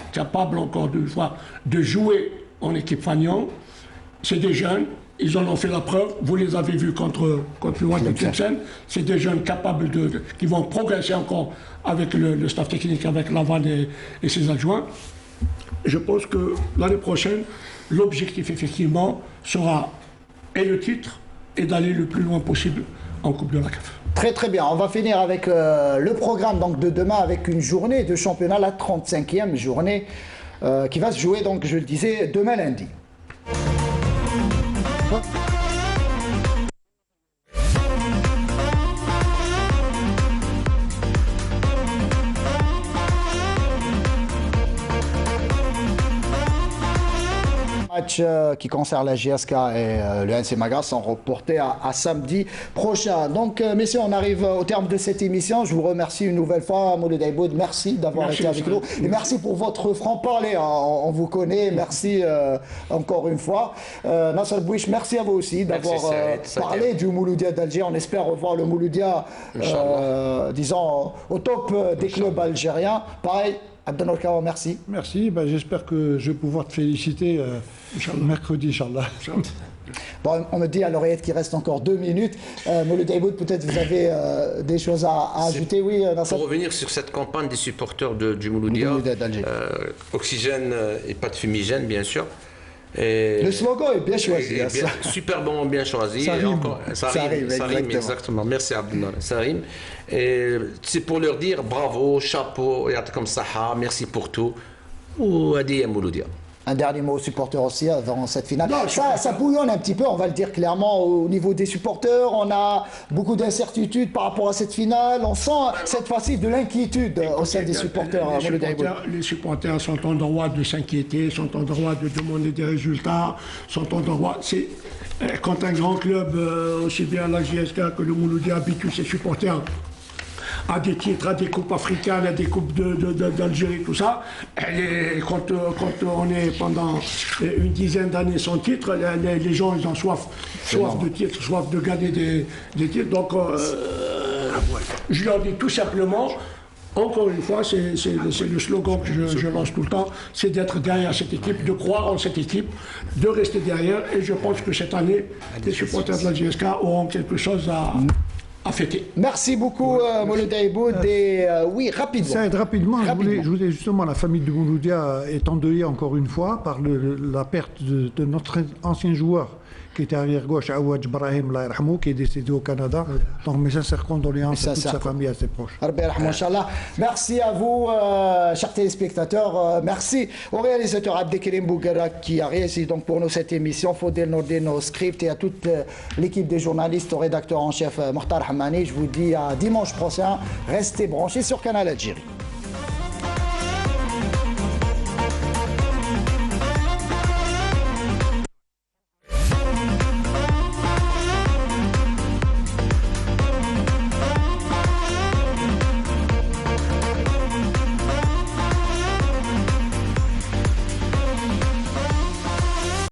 de jouer en équipe Fagnon. C'est des jeunes, ils en ont fait la preuve. Vous les avez vus contre le Wad Tlemcen. C'est des jeunes capables qui vont progresser encore avec le staff technique, avec Laval et ses adjoints. Je pense que l'année prochaine, l'objectif effectivement sera et le titre et d'aller le plus loin possible en Coupe de la CAF. Très très bien, on va finir avec le programme donc, de demain avec une journée de championnat, la 35e journée qui va se jouer, donc je le disais, demain lundi. Match qui concerne la JSK et le NC Magra sont reportés à samedi prochain. Donc, messieurs, on arrive au terme de cette émission. Je vous remercie une nouvelle fois, Mouloud Daïboud. Merci d'avoir été avec nous. Et merci pour votre franc-parler. On vous connaît. Merci encore une fois. Nasser Bouich, merci à vous aussi d'avoir parlé du Mouloudia d'Alger. On espère revoir le Mouloudia, disons, au top des clubs algériens. Pareil. Abdelnour Kawa, merci. Merci, j'espère que je vais pouvoir te féliciter mercredi, Inch'Allah. Bon, on me dit à l'oreillette qu'il reste encore 2 minutes. Mouloud Daïboud, peut-être vous avez des choses à ajouter, oui, pour revenir sur cette campagne des supporters du Mouloudia, oxygène et pas de fumigène, bien sûr. Et le slogan est bien choisi. Super bon, bien choisi. Ça rime, exactement. Merci Abdelnour. Ça rime. Et c'est pour leur dire bravo, chapeau, comme ça, merci pour tout. Ou Adia Mouloudia. Un dernier mot aux supporters aussi avant cette finale. Non, ça bouillonne un petit peu, on va le dire clairement, au niveau des supporters. On a beaucoup d'incertitudes par rapport à cette finale. On sent cette fois-ci de l'inquiétude au sein des supporters. Les supporters sont en droit de s'inquiéter, sont en droit de demander des résultats, sont en droit... Quand un grand club, aussi bien la JSK que le Mouloudia, habitue ses supporters à des titres, à des coupes africaines, à des coupes d'Algérie, tout ça. Et quand on est pendant une dizaine d'années sans titre, les gens ils ont soif de titres, soif de gagner des titres. Donc je leur dis tout simplement, encore une fois, c'est le slogan que je lance tout le temps, c'est d'être derrière cette équipe, de croire en cette équipe, de rester derrière. Et je pense que cette année, les supporters de la JSK auront quelque chose à fêter. Merci beaucoup, Mouloud Daïboud. Et oui, rapidement. Ça aide rapidement. Je voulais justement, la famille de Mouloudia est endeuillée encore une fois par la perte de notre ancien joueur qui était arrière-gauche, Aouadj Brahim, qui est décédé au Canada. Donc mes sincères condoléances à toute sa famille, à ses proches. Merci à vous, chers téléspectateurs. Merci au réalisateur Abdelkerim Bougarak qui a réalisé donc pour nous cette émission, Faudel Nordin au script, et à toute l'équipe des journalistes, au rédacteur en chef Mokhtar Hamani. Je vous dis à dimanche prochain. Restez branchés sur Canal Algérie.